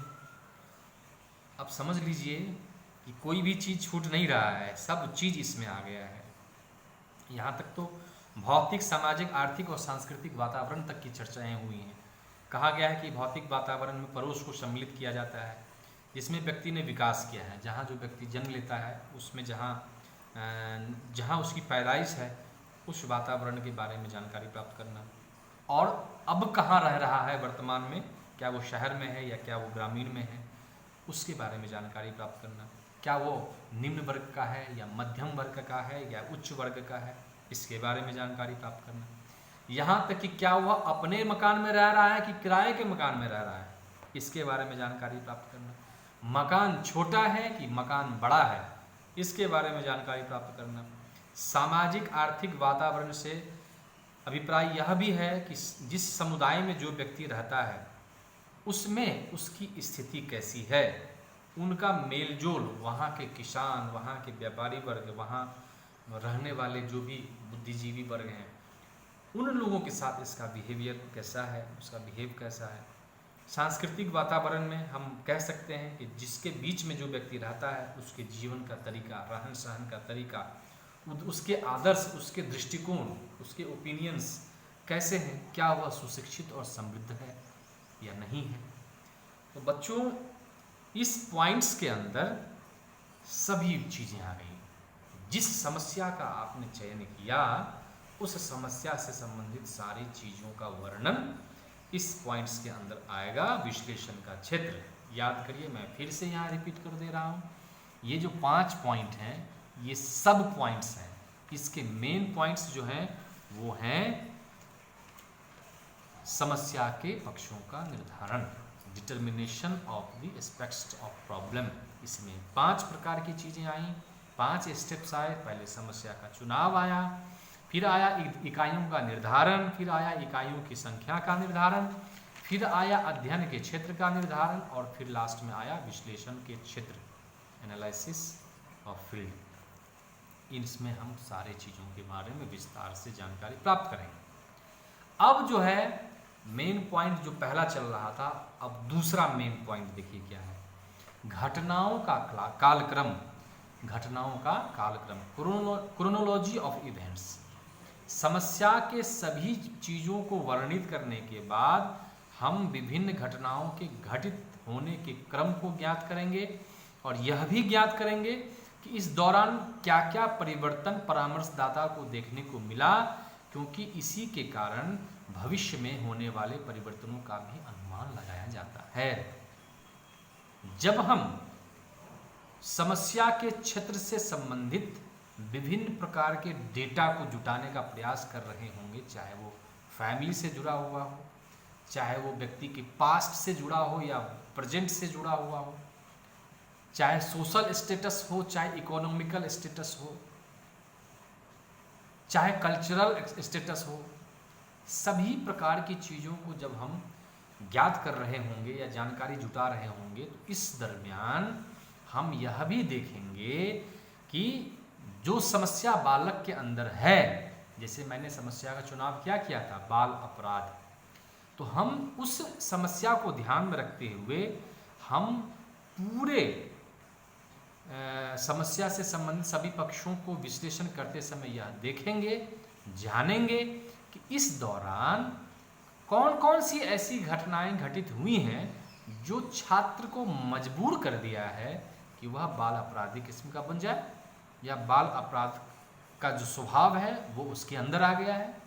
अब समझ लीजिए कि कोई भी चीज़ छूट नहीं रहा है, सब चीज़ इसमें आ गया है। यहाँ तक तो भौतिक, सामाजिक, आर्थिक और सांस्कृतिक वातावरण तक की चर्चाएं हुई हैं। कहा गया है कि भौतिक वातावरण में पड़ोस को सम्मिलित किया जाता है, जिसमें व्यक्ति ने विकास किया है। जहाँ जो व्यक्ति जन्म लेता है उसमें जहाँ उसकी पैदाइश है उस वातावरण के बारे में जानकारी प्राप्त करना, और अब कहाँ रह रहा है वर्तमान में, क्या वो शहर में है या क्या वो ग्रामीण में है, उसके बारे में जानकारी प्राप्त करना। क्या वो निम्न वर्ग का है या मध्यम वर्ग का है या उच्च वर्ग का है, इसके बारे में जानकारी प्राप्त करना। यहाँ तक कि क्या वह अपने मकान में रह रहा है कि किराए के मकान में रह रहा है, इसके बारे में जानकारी प्राप्त करना। मकान छोटा है कि मकान बड़ा है, इसके बारे में जानकारी प्राप्त करना। सामाजिक आर्थिक वातावरण से अभिप्राय यह भी है कि जिस समुदाय में जो व्यक्ति रहता है उसमें उसकी स्थिति कैसी है, उनका मेलजोल, वहाँ के किसान, वहाँ के व्यापारी वर्ग, वहाँ रहने वाले जो भी बुद्धिजीवी वर्ग हैं, उन लोगों के साथ इसका बिहेवियर कैसा है, उसका बिहेव कैसा है। सांस्कृतिक वातावरण में हम कह सकते हैं कि जिसके बीच में जो व्यक्ति रहता है उसके जीवन का तरीका, रहन सहन का तरीका, उसके आदर्श, उसके दृष्टिकोण, उसके ओपिनियंस कैसे हैं, क्या वह सुशिक्षित और समृद्ध है या नहीं है। तो बच्चों, इस पॉइंट्स के अंदर सभी चीज़ें आ गई। जिस समस्या का आपने चयन किया उस समस्या से संबंधित सारी चीज़ों का वर्णन इस पॉइंट्स के अंदर आएगा। विश्लेषण का क्षेत्र याद करिए, मैं फिर से यहाँ रिपीट कर दे रहा हूँ, ये जो 5 पॉइंट हैं ये सब पॉइंट्स हैं। इसके मेन पॉइंट्स जो हैं वो हैं समस्या के पक्षों का निर्धारण, determination of the aspects of problem. इसमें 5 प्रकार की चीज़ें आई, 5 स्टेप्स आए। पहले समस्या का चुनाव आया, फिर आया इकाइयों का निर्धारण, फिर आया इकाइयों की संख्या का निर्धारण, फिर आया अध्ययन के क्षेत्र का निर्धारण, और फिर लास्ट में आया विश्लेषण के क्षेत्र, एनालिसिस ऑफ फील्ड। इसमें हम सारे चीज़ों के बारे में विस्तार से जानकारी प्राप्त करेंगे। अब जो है मेन पॉइंट जो पहला चल रहा था, अब दूसरा मेन पॉइंट देखिए क्या है, घटनाओं का कालक्रम, घटनाओं का कालक्रम, क्रोनोलॉजी ऑफ इवेंट्स। समस्या के सभी चीज़ों को वर्णित करने के बाद हम विभिन्न घटनाओं के घटित होने के क्रम को ज्ञात करेंगे, और यह भी ज्ञात करेंगे कि इस दौरान क्या क्या परिवर्तन परामर्शदाता को देखने को मिला, क्योंकि इसी के कारण भविष्य में होने वाले परिवर्तनों का भी अनुमान लगाया जाता है। जब हम समस्या के क्षेत्र से संबंधित विभिन्न प्रकार के डेटा को जुटाने का प्रयास कर रहे होंगे, चाहे वो फैमिली से जुड़ा हुआ हो, चाहे वो व्यक्ति के पास्ट से जुड़ा हो या प्रेजेंट से जुड़ा हुआ हो, चाहे सोशल स्टेटस हो, चाहे इकोनॉमिकल स्टेटस हो, चाहे कल्चरल स्टेटस हो, सभी प्रकार की चीज़ों को जब हम ज्ञात कर रहे होंगे या जानकारी जुटा रहे होंगे, तो इस दरमियान हम यह भी देखेंगे कि जो समस्या बालक के अंदर है, जैसे मैंने समस्या का चुनाव क्या किया था, बाल अपराध, तो हम उस समस्या को ध्यान में रखते हुए हम पूरे समस्या से संबंधित सभी पक्षों को विश्लेषण करते समय यह देखेंगे, जानेंगे कि इस दौरान कौन कौन सी ऐसी घटनाएं घटित हुई हैं जो छात्र को मजबूर कर दिया है कि वह बाल अपराधी किस्म का बन जाए, या बाल अपराध का जो स्वभाव है वो उसके अंदर आ गया है।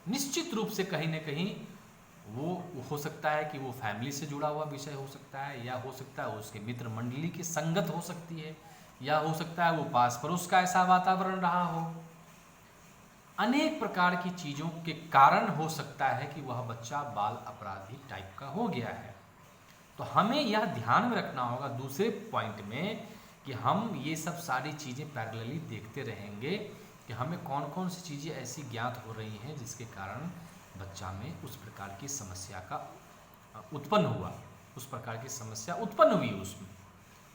निश्चित रूप से कहीं न कहीं वो हो सकता है कि वो फैमिली से जुड़ा हुआ विषय हो सकता है, या हो सकता है उसके मित्र मंडली की संगत हो सकती है, या हो सकता है वो पास पड़ोस का ऐसा वातावरण रहा हो। अनेक प्रकार की चीज़ों के कारण हो सकता है कि वह बच्चा बाल अपराधी टाइप का हो गया है। तो हमें यह ध्यान में रखना होगा दूसरे पॉइंट में कि हम ये सब सारी चीज़ें पैरेलली देखते रहेंगे कि हमें कौन कौन सी चीज़ें ऐसी ज्ञात हो रही हैं जिसके कारण बच्चा में उस प्रकार की समस्या का उत्पन्न हुआ, उस प्रकार की समस्या उत्पन्न हुई उसमें।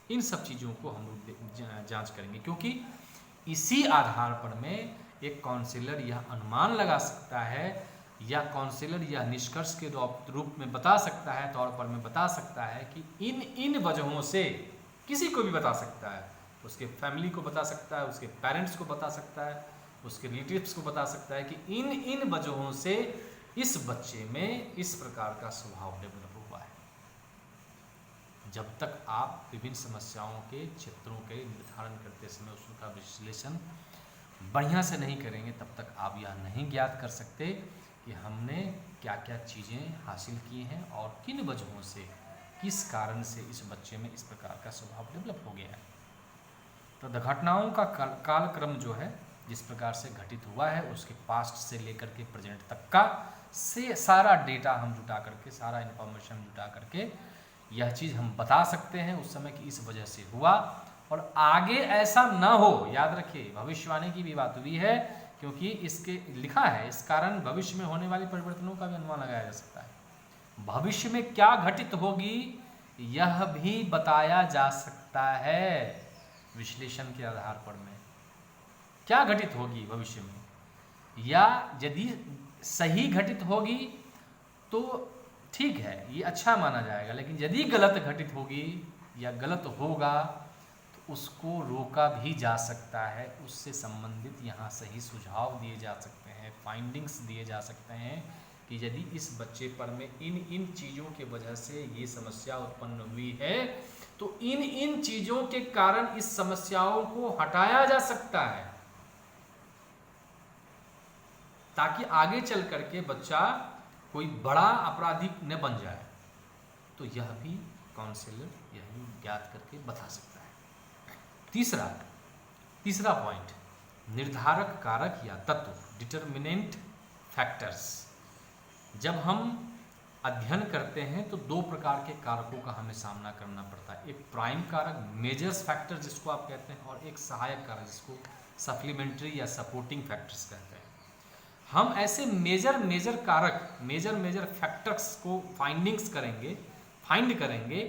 इन सब चीज़ों को हम लोग जांच करेंगे, क्योंकि इसी आधार पर में एक काउंसलर यह अनुमान लगा सकता है, या काउंसलर यह निष्कर्ष के रूप में बता सकता है, तौर पर में बता सकता है कि इन वजहों से, किसी को भी बता सकता है, उसके फैमिली को बता सकता है, उसके पेरेंट्स को बता सकता है, उसके रिलेटिव्स को बता सकता है कि इन वजहों से इस बच्चे में इस प्रकार का स्वभाव डेवलप हुआ है। जब तक आप विभिन्न समस्याओं के क्षेत्रों के निर्धारण करते समय उसका विश्लेषण बढ़िया से नहीं करेंगे, तब तक आप यह नहीं ज्ञात कर सकते कि हमने क्या क्या चीज़ें हासिल की हैं और किन वजहों से, किस कारण से इस बच्चे में इस प्रकार का स्वभाव डेवलप हो गया है। तो घटनाओं का कालक्रम जो है जिस प्रकार से घटित हुआ है, उसके पास्ट से लेकर के प्रेजेंट तक का से सारा डेटा हम जुटा करके, सारा इन्फॉर्मेशन जुटा करके यह चीज़ हम बता सकते हैं उस समय कि इस वजह से हुआ, और आगे ऐसा न हो। याद रखिए, भविष्यवाणी की भी बात हुई है, क्योंकि इसके लिखा है इस कारण भविष्य में होने वाले परिवर्तनों का भी अनुमान लगाया जा सकता है। भविष्य में क्या घटित होगी यह भी बताया जा सकता है विश्लेषण के आधार पर में, क्या घटित होगी भविष्य में, या यदि सही घटित होगी तो ठीक है, ये अच्छा माना जाएगा, लेकिन यदि गलत घटित होगी या गलत होगा तो उसको रोका भी जा सकता है, उससे संबंधित यहाँ सही सुझाव दिए जा सकते हैं, फाइंडिंग्स दिए जा सकते हैं कि यदि इस बच्चे पर में इन चीज़ों के वजह से ये समस्या उत्पन्न हुई है तो इन चीज़ों के कारण इस समस्याओं को हटाया जा सकता है, ताकि आगे चल करके बच्चा कोई बड़ा अपराधी न बन जाए। तो यह भी काउंसलर यही ज्ञात करके बता सकता है। तीसरा पॉइंट, निर्धारक कारक या तत्व, डिटर्मिनेंट फैक्टर्स। जब हम अध्ययन करते हैं तो दो प्रकार के कारकों का हमें सामना करना पड़ता है। एक प्राइम कारक, मेजर्स फैक्टर जिसको आप कहते हैं, और एक सहायक कारक जिसको सप्लीमेंट्री या सपोर्टिंग फैक्टर्स कहते हैं। हम ऐसे मेजर कारक, मेजर फैक्टर्स को फाइंड करेंगे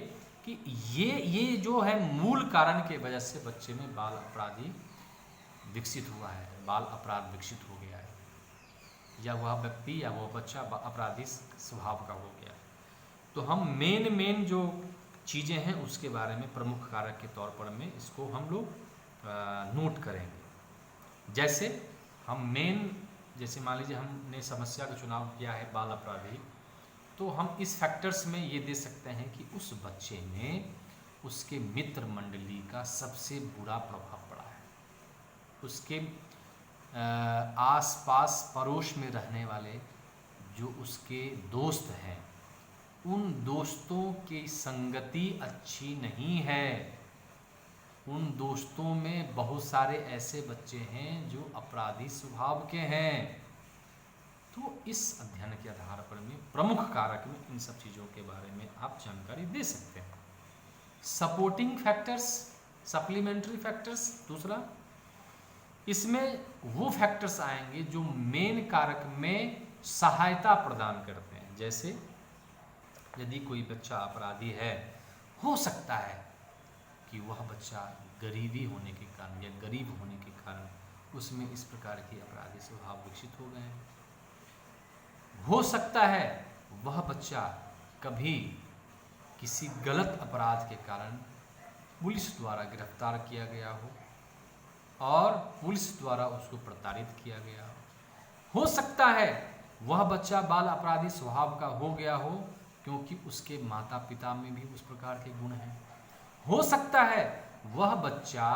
कि ये जो है मूल कारण के वजह से बच्चे में बाल अपराधी विकसित हुआ है, बाल अपराध विकसित हो गया है, या वह व्यक्ति या वह बच्चा अपराधी स्वभाव का हो गया। तो हम मेन जो चीज़ें हैं उसके बारे में प्रमुख कारक के तौर पर में इसको हम लोग नोट करेंगे। जैसे जैसे मान लीजिए हमने समस्या का चुनाव किया है बाल अपराधी, तो हम इस फैक्टर्स में ये दे सकते हैं कि उस बच्चे में उसके मित्र मंडली का सबसे बुरा प्रभाव पड़ा है, उसके आसपास पड़ोस में रहने वाले जो उसके दोस्त हैं, उन दोस्तों की संगति अच्छी नहीं है, उन दोस्तों में बहुत सारे ऐसे बच्चे हैं जो अपराधी स्वभाव के हैं। तो इस अध्ययन के आधार पर में प्रमुख कारक में इन सब चीज़ों के बारे में आप जानकारी दे सकते हैं। सपोर्टिंग फैक्टर्स, सप्लीमेंट्री फैक्टर्स दूसरा, इसमें वो फैक्टर्स आएंगे जो मेन कारक में सहायता प्रदान करते हैं। जैसे यदि कोई बच्चा अपराधी है, हो सकता है कि वह बच्चा गरीबी होने के कारण या गरीब होने के कारण उसमें इस प्रकार के अपराधी स्वभाव विकसित हो गए हैं। हो सकता है वह बच्चा कभी किसी गलत अपराध के कारण पुलिस द्वारा गिरफ्तार किया गया हो और पुलिस द्वारा उसको प्रताड़ित किया गया हो सकता है वह बच्चा बाल अपराधी स्वभाव का हो गया हो क्योंकि उसके माता पिता में भी उस प्रकार के गुण हैं। हो सकता है वह बच्चा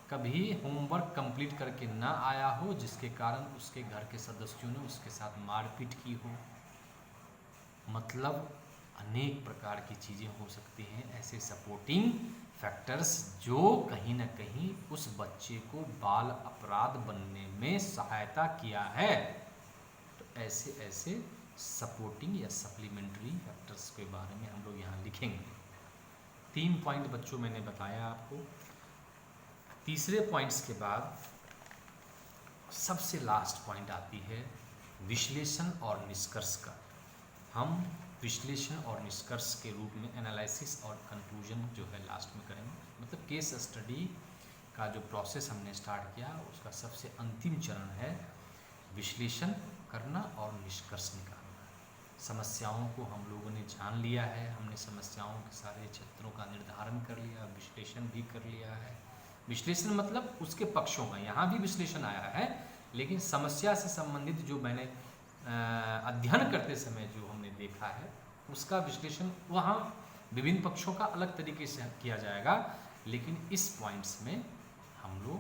कभी होमवर्क कंप्लीट करके ना आया हो जिसके कारण उसके घर के सदस्यों ने उसके साथ मारपीट की हो। मतलब अनेक प्रकार की चीज़ें हो सकती हैं, ऐसे सपोर्टिंग फैक्टर्स जो कहीं ना कहीं उस बच्चे को बाल अपराध बनने में सहायता किया है। तो ऐसे ऐसे सपोर्टिंग या सप्लीमेंट्री फैक्टर्स के बारे में हम लोग यहाँ लिखेंगे। 3 पॉइंट बच्चों मैंने बताया आपको। तीसरे पॉइंट्स के बाद सबसे लास्ट पॉइंट आती है विश्लेषण और निष्कर्ष का। हम विश्लेषण और निष्कर्ष के रूप में एनालिसिस और कंक्लूजन जो है लास्ट में करेंगे। मतलब केस स्टडी का जो प्रोसेस हमने स्टार्ट किया उसका सबसे अंतिम चरण है विश्लेषण करना और निष्कर्ष निकालना। समस्याओं को हम लोगों ने जान लिया है, हमने समस्याओं के सारे क्षेत्रों का निर्धारण कर लिया, विश्लेषण भी कर लिया है। विश्लेषण मतलब उसके पक्षों का, यहाँ भी विश्लेषण आया है, लेकिन समस्या से संबंधित जो मैंने अध्ययन करते समय जो हमने देखा है उसका विश्लेषण वहाँ विभिन्न पक्षों का अलग तरीके से किया जाएगा। लेकिन इस पॉइंट्स में हम लोग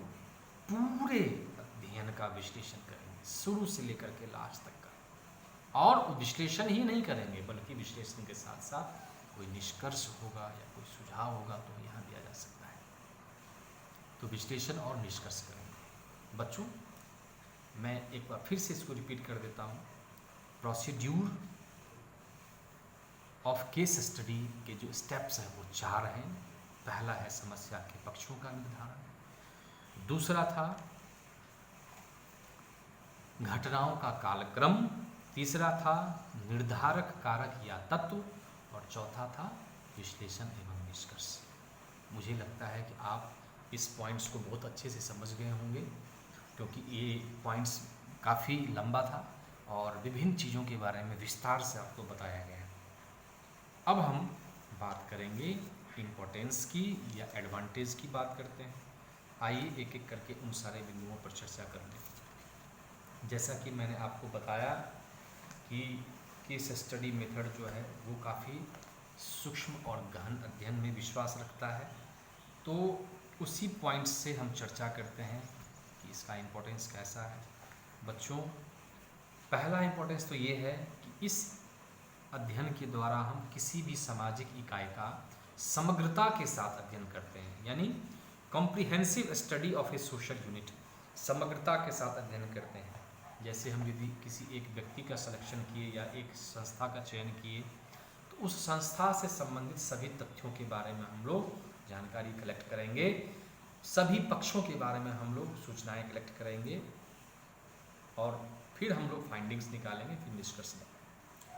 पूरे अध्ययन का विश्लेषण करेंगे, शुरू से लेकर के लास्ट तक का। और विश्लेषण ही नहीं करेंगे बल्कि विश्लेषण के साथ साथ कोई निष्कर्ष होगा या कोई सुझाव होगा तो यहाँ दिया जा सकता है। तो विश्लेषण और निष्कर्ष करेंगे। बच्चों मैं एक बार फिर से इसको रिपीट कर देता हूँ। प्रोसीड्यूर ऑफ केस स्टडी के जो स्टेप्स हैं वो 4 हैं। पहला है समस्या के पक्षों का निर्धारण, दूसरा था घटनाओं का कालक्रम, तीसरा था निर्धारक कारक या तत्व और चौथा था विश्लेषण एवं निष्कर्ष। मुझे लगता है कि आप इस पॉइंट्स को बहुत अच्छे से समझ गए होंगे क्योंकि ये पॉइंट्स काफ़ी लंबा था और विभिन्न चीज़ों के बारे में विस्तार से आपको बताया गया। अब हम बात करेंगे इम्पोर्टेंस की या एडवांटेज की बात करते हैं। आइए एक एक करके उन सारे बिंदुओं पर चर्चा कर लें। जैसा कि मैंने आपको बताया कि केस स्टडी मेथड जो है वो काफ़ी सूक्ष्म और गहन अध्ययन में विश्वास रखता है। तो उसी पॉइंट्स से हम चर्चा करते हैं कि इसका इम्पोर्टेंस कैसा है। बच्चों पहला इम्पोर्टेंस तो ये है कि इस अध्ययन के द्वारा हम किसी भी सामाजिक इकाई का समग्रता के साथ अध्ययन करते हैं, यानी comprehensive study of A social unit, समग्रता के साथ अध्ययन करते हैं। जैसे हम यदि किसी एक व्यक्ति का सिलेक्शन किए या एक संस्था का चयन किए तो उस संस्था से संबंधित सभी तथ्यों के बारे में हम लोग जानकारी कलेक्ट करेंगे, सभी पक्षों के बारे में हम लोग सूचनाएं कलेक्ट करेंगे और फिर हम लोग फाइंडिंग्स निकालेंगे, फिर निष्कर्ष निकालेंगे।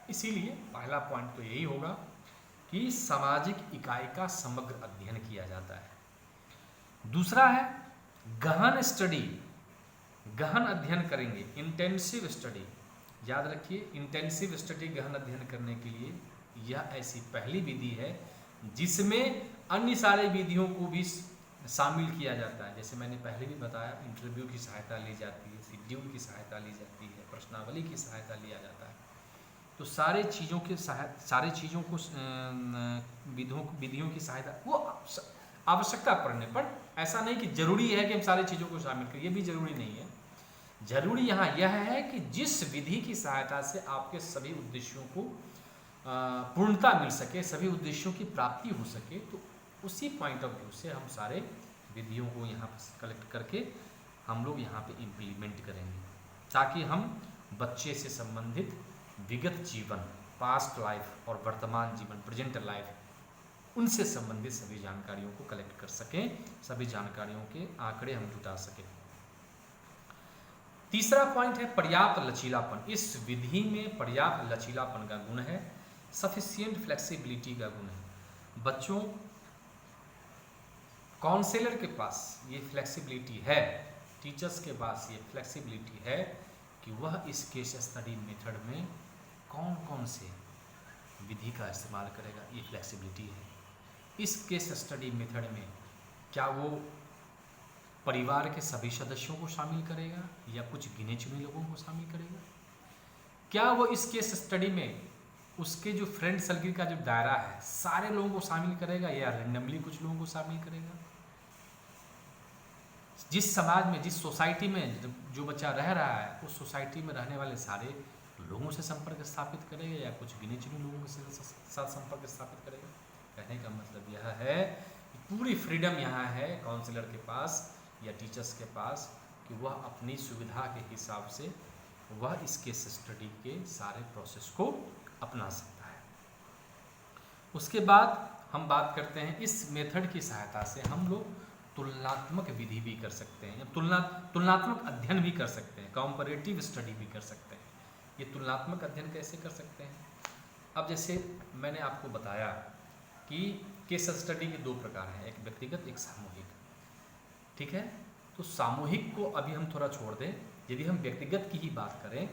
इसीलिए पहला पॉइंट तो यही होगा कि सामाजिक इकाई का समग्र अध्ययन किया जाता है। दूसरा है गहन स्टडी, गहन अध्ययन करेंगे, इंटेंसिव स्टडी। याद रखिए इंटेंसिव स्टडी गहन अध्ययन करने के लिए यह ऐसी पहली विधि है जिसमें अन्य सारे विधियों को भी शामिल किया जाता है। जैसे मैंने पहले भी बताया, इंटरव्यू की सहायता ली जाती है, शेड्यूल की सहायता ली जाती है, प्रश्नावली की सहायता लिया जाता है। तो सारे चीज़ों को विधियों की सहायता वो आवश्यकता पड़ने पर, ऐसा नहीं कि जरूरी है कि हम सारी चीज़ों को शामिल करें, ये भी जरूरी नहीं है। जरूरी यहाँ यह है कि जिस विधि की सहायता से आपके सभी उद्देश्यों को पूर्णता मिल सके, सभी उद्देश्यों की प्राप्ति हो सके, तो उसी पॉइंट ऑफ व्यू से हम सारे विधियों को यहाँ पर कलेक्ट करके हम लोग यहाँ पे इम्प्लीमेंट करेंगे ताकि हम बच्चे से संबंधित विगत जीवन, पास्ट लाइफ और वर्तमान जीवन, प्रेजेंट लाइफ, उनसे संबंधित सभी जानकारियों को कलेक्ट कर सकें, सभी जानकारियों के आंकड़े हम जुटा सकें। तीसरा पॉइंट है पर्याप्त लचीलापन। इस विधि में पर्याप्त लचीलापन का गुण है, सफिशिएंट फ्लेक्सिबिलिटी का गुण है। बच्चों काउंसलर के पास ये फ्लेक्सिबिलिटी है, टीचर्स के पास ये फ्लेक्सिबिलिटी है कि वह इस केस स्टडी मेथड में कौन कौन से विधि का इस्तेमाल करेगा, ये फ्लेक्सिबिलिटी है। इस केस स्टडी मेथड में क्या वो परिवार के सभी सदस्यों को शामिल करेगा या कुछ गिने चुने लोगों को शामिल करेगा? क्या वो इस केस स्टडी में उसके जो फ्रेंड सर्किल का जो दायरा है सारे लोगों को शामिल करेगा या रैंडमली कुछ लोगों को शामिल करेगा? जिस समाज में, जिस सोसाइटी में जो बच्चा रह रहा है उस सोसाइटी में रहने वाले सारे लोगों से संपर्क स्थापित करेगा या कुछ गिने चुने लोगों के साथ संपर्क स्थापित करेगा? कहने का मतलब यह है कि पूरी फ्रीडम यहाँ है काउंसलर के पास या टीचर्स के पास कि वह अपनी सुविधा के हिसाब से वह इस केस स्टडी के सारे प्रोसेस को अपना सकता है। उसके बाद हम बात करते हैं इस मेथड की सहायता से हम लोग तुलनात्मक विधि भी कर सकते हैं, तुलनात्मक अध्ययन भी कर सकते हैं, कंपैरेटिव स्टडी भी कर सकते हैं। ये तुलनात्मक अध्ययन कैसे कर सकते हैं? अब जैसे मैंने आपको बताया कि केस स्टडी के दो प्रकार हैं, एक व्यक्तिगत एक सामूहिक, ठीक है। तो सामूहिक को अभी हम थोड़ा छोड़ दें, यदि हम व्यक्तिगत की ही बात करें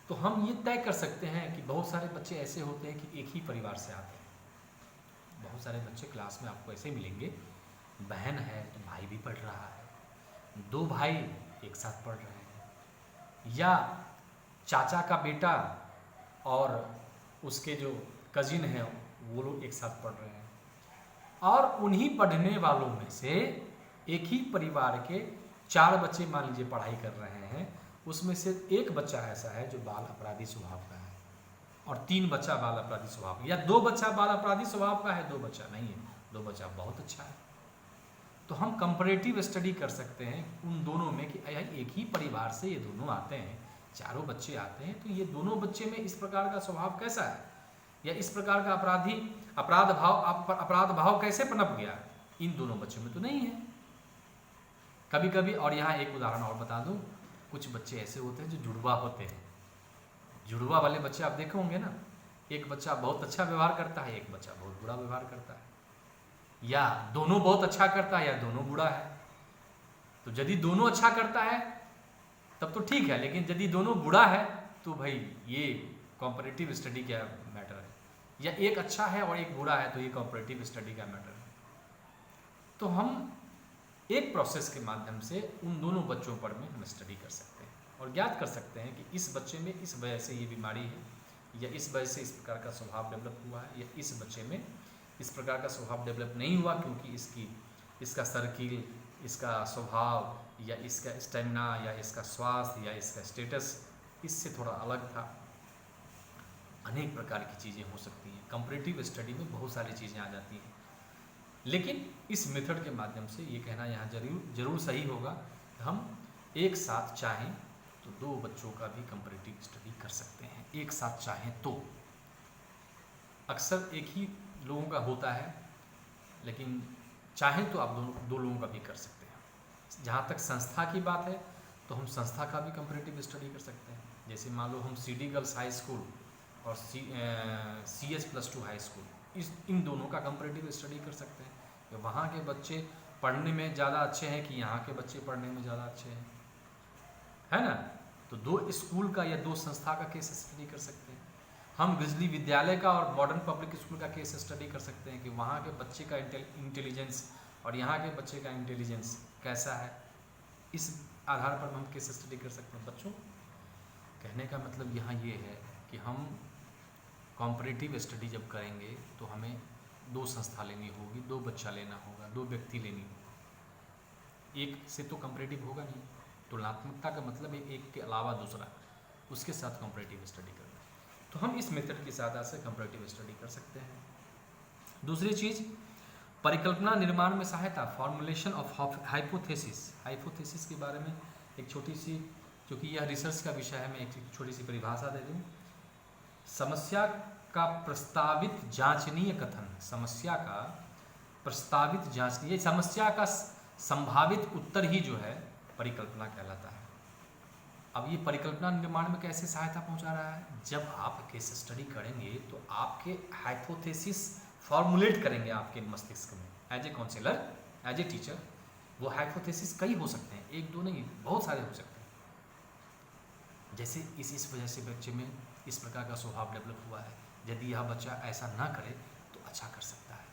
तो हम ये तय कर सकते हैं कि बहुत सारे बच्चे ऐसे होते हैं कि एक ही परिवार से आते हैं। बहुत सारे बच्चे क्लास में आपको ऐसे मिलेंगे, बहन है तो भाई भी पढ़ रहा है, दो भाई एक साथ पढ़ रहे हैं, या चाचा का बेटा और उसके जो कजिन है वो लोग एक साथ पढ़ रहे हैं। और उन्हीं पढ़ने वालों में से एक ही परिवार के 4 बच्चे मान लीजिए पढ़ाई कर रहे हैं, उसमें से एक बच्चा ऐसा है जो बाल अपराधी स्वभाव का है और 3 बच्चा बाल अपराधी स्वभाव, या 2 बच्चा बाल अपराधी स्वभाव का है, 2 बच्चा नहीं है, 2 बच्चा बहुत अच्छा है। तो हम कंपैरेटिव स्टडी कर सकते हैं उन दोनों में कि एक ही परिवार से ये दोनों आते हैं, चारों बच्चे आते हैं, तो ये दोनों बच्चे में इस प्रकार का स्वभाव कैसा है या इस प्रकार का अपराध भाव कैसे पनप गया, इन दोनों बच्चों में तो नहीं है। कभी कभी, और यहाँ एक उदाहरण और बता दूं, कुछ बच्चे ऐसे होते हैं जो जुड़वा होते हैं। जुड़वा वाले बच्चे आप देखे होंगे ना, एक बच्चा बहुत अच्छा व्यवहार करता है, एक बच्चा बहुत बुरा व्यवहार करता है, या दोनों बहुत अच्छा करता है या दोनों बुरा है। तो यदि दोनों अच्छा करता है तब तो ठीक है, लेकिन यदि दोनों बुरा है तो भाई ये कॉम्परेटिव स्टडी का मैटर है, या एक अच्छा है और एक बुरा है तो ये कॉम्परेटिव स्टडी का मैटर है। तो हम एक प्रोसेस के माध्यम से उन दोनों बच्चों पर में हम स्टडी कर सकते हैं और ज्ञात कर सकते हैं कि इस बच्चे में इस वजह से ये बीमारी है, या इस वजह से इस प्रकार का स्वभाव डेवलप हुआ है, या इस बच्चे में इस प्रकार का स्वभाव डेवलप नहीं हुआ क्योंकि इसका सर्किल, इसका स्वभाव या इसका स्टेमिना या इसका स्वास्थ्य या इसका स्टेटस इससे थोड़ा अलग था। अनेक प्रकार की चीज़ें हो सकती हैं। कंपैरेटिव स्टडी में बहुत सारी चीज़ें आ जाती हैं, लेकिन इस मेथड के माध्यम से ये कहना यहाँ जरूर सही होगा कि हम एक साथ चाहें तो 2 बच्चों का भी कंपैरेटिव स्टडी कर सकते हैं, एक साथ चाहें तो। अक्सर एक ही लोगों का होता है, लेकिन चाहें तो आप दो लोगों का भी कर सकते हैं। जहाँ तक संस्था की बात है तो हम संस्था का भी कंपैरेटिव स्टडी कर सकते हैं। जैसे मान लो हम CD गर्ल्स हाई स्कूल और CS+2 हाई स्कूल, इन दोनों का कंपैरेटिव स्टडी कर सकते हैं कि वहाँ के बच्चे पढ़ने में ज़्यादा अच्छे हैं कि यहाँ के बच्चे पढ़ने में ज़्यादा अच्छे हैं, है ना। तो 2 स्कूल का या 2 संस्था का केस स्टडी कर सकते हैं। हम बिजली विद्यालय का और मॉडर्न पब्लिक स्कूल का केस स्टडी कर सकते हैं कि वहाँ के बच्चे का इंटेलिजेंस और यहाँ के बच्चे का इंटेलिजेंस कैसा है। इस आधार पर हम केस स्टडी कर सकते हैं। बच्चों, कहने का मतलब यहाँ ये है कि हम कॉम्परेटिव स्टडी जब करेंगे तो हमें 2 संस्था लेनी होगी, 2 बच्चा लेना होगा, 2 व्यक्ति लेनी होगी। एक से तो कंपैरेटिव होगा नहीं। तुलनात्मकता का मतलब है एक के अलावा दूसरा, उसके साथ कंपैरेटिव स्टडी करना। तो हम इस मेथड की सहायता से कंपैरेटिव स्टडी कर सकते हैं। दूसरी चीज़, परिकल्पना निर्माण में सहायता, फॉर्मुलेशन ऑफ हाइपोथेसिस। हाइपोथेसिस के बारे में एक छोटी सी, क्योंकि यह रिसर्च का विषय है, मैं एक छोटी सी परिभाषा दे दूँ। समस्या का प्रस्तावित जांचनीय कथन, समस्या का प्रस्तावित जांचनीय, समस्या का संभावित उत्तर ही जो है परिकल्पना कहलाता है। अब ये परिकल्पना निर्माण में कैसे सहायता पहुंचा रहा है? जब आप केस स्टडी करेंगे तो आपके हाइपोथेसिस फॉर्मुलेट करेंगे आपके मस्तिष्क में as a counsellor, as a teacher वो हाइपोथेसिस कई हो सकते हैं, एक दो नहीं, बहुत सारे हो सकते हैं। जैसे इस वजह से बच्चे में इस प्रकार का स्वभाव डेवलप हुआ है, यदि यह बच्चा ऐसा ना करे तो अच्छा कर सकता है।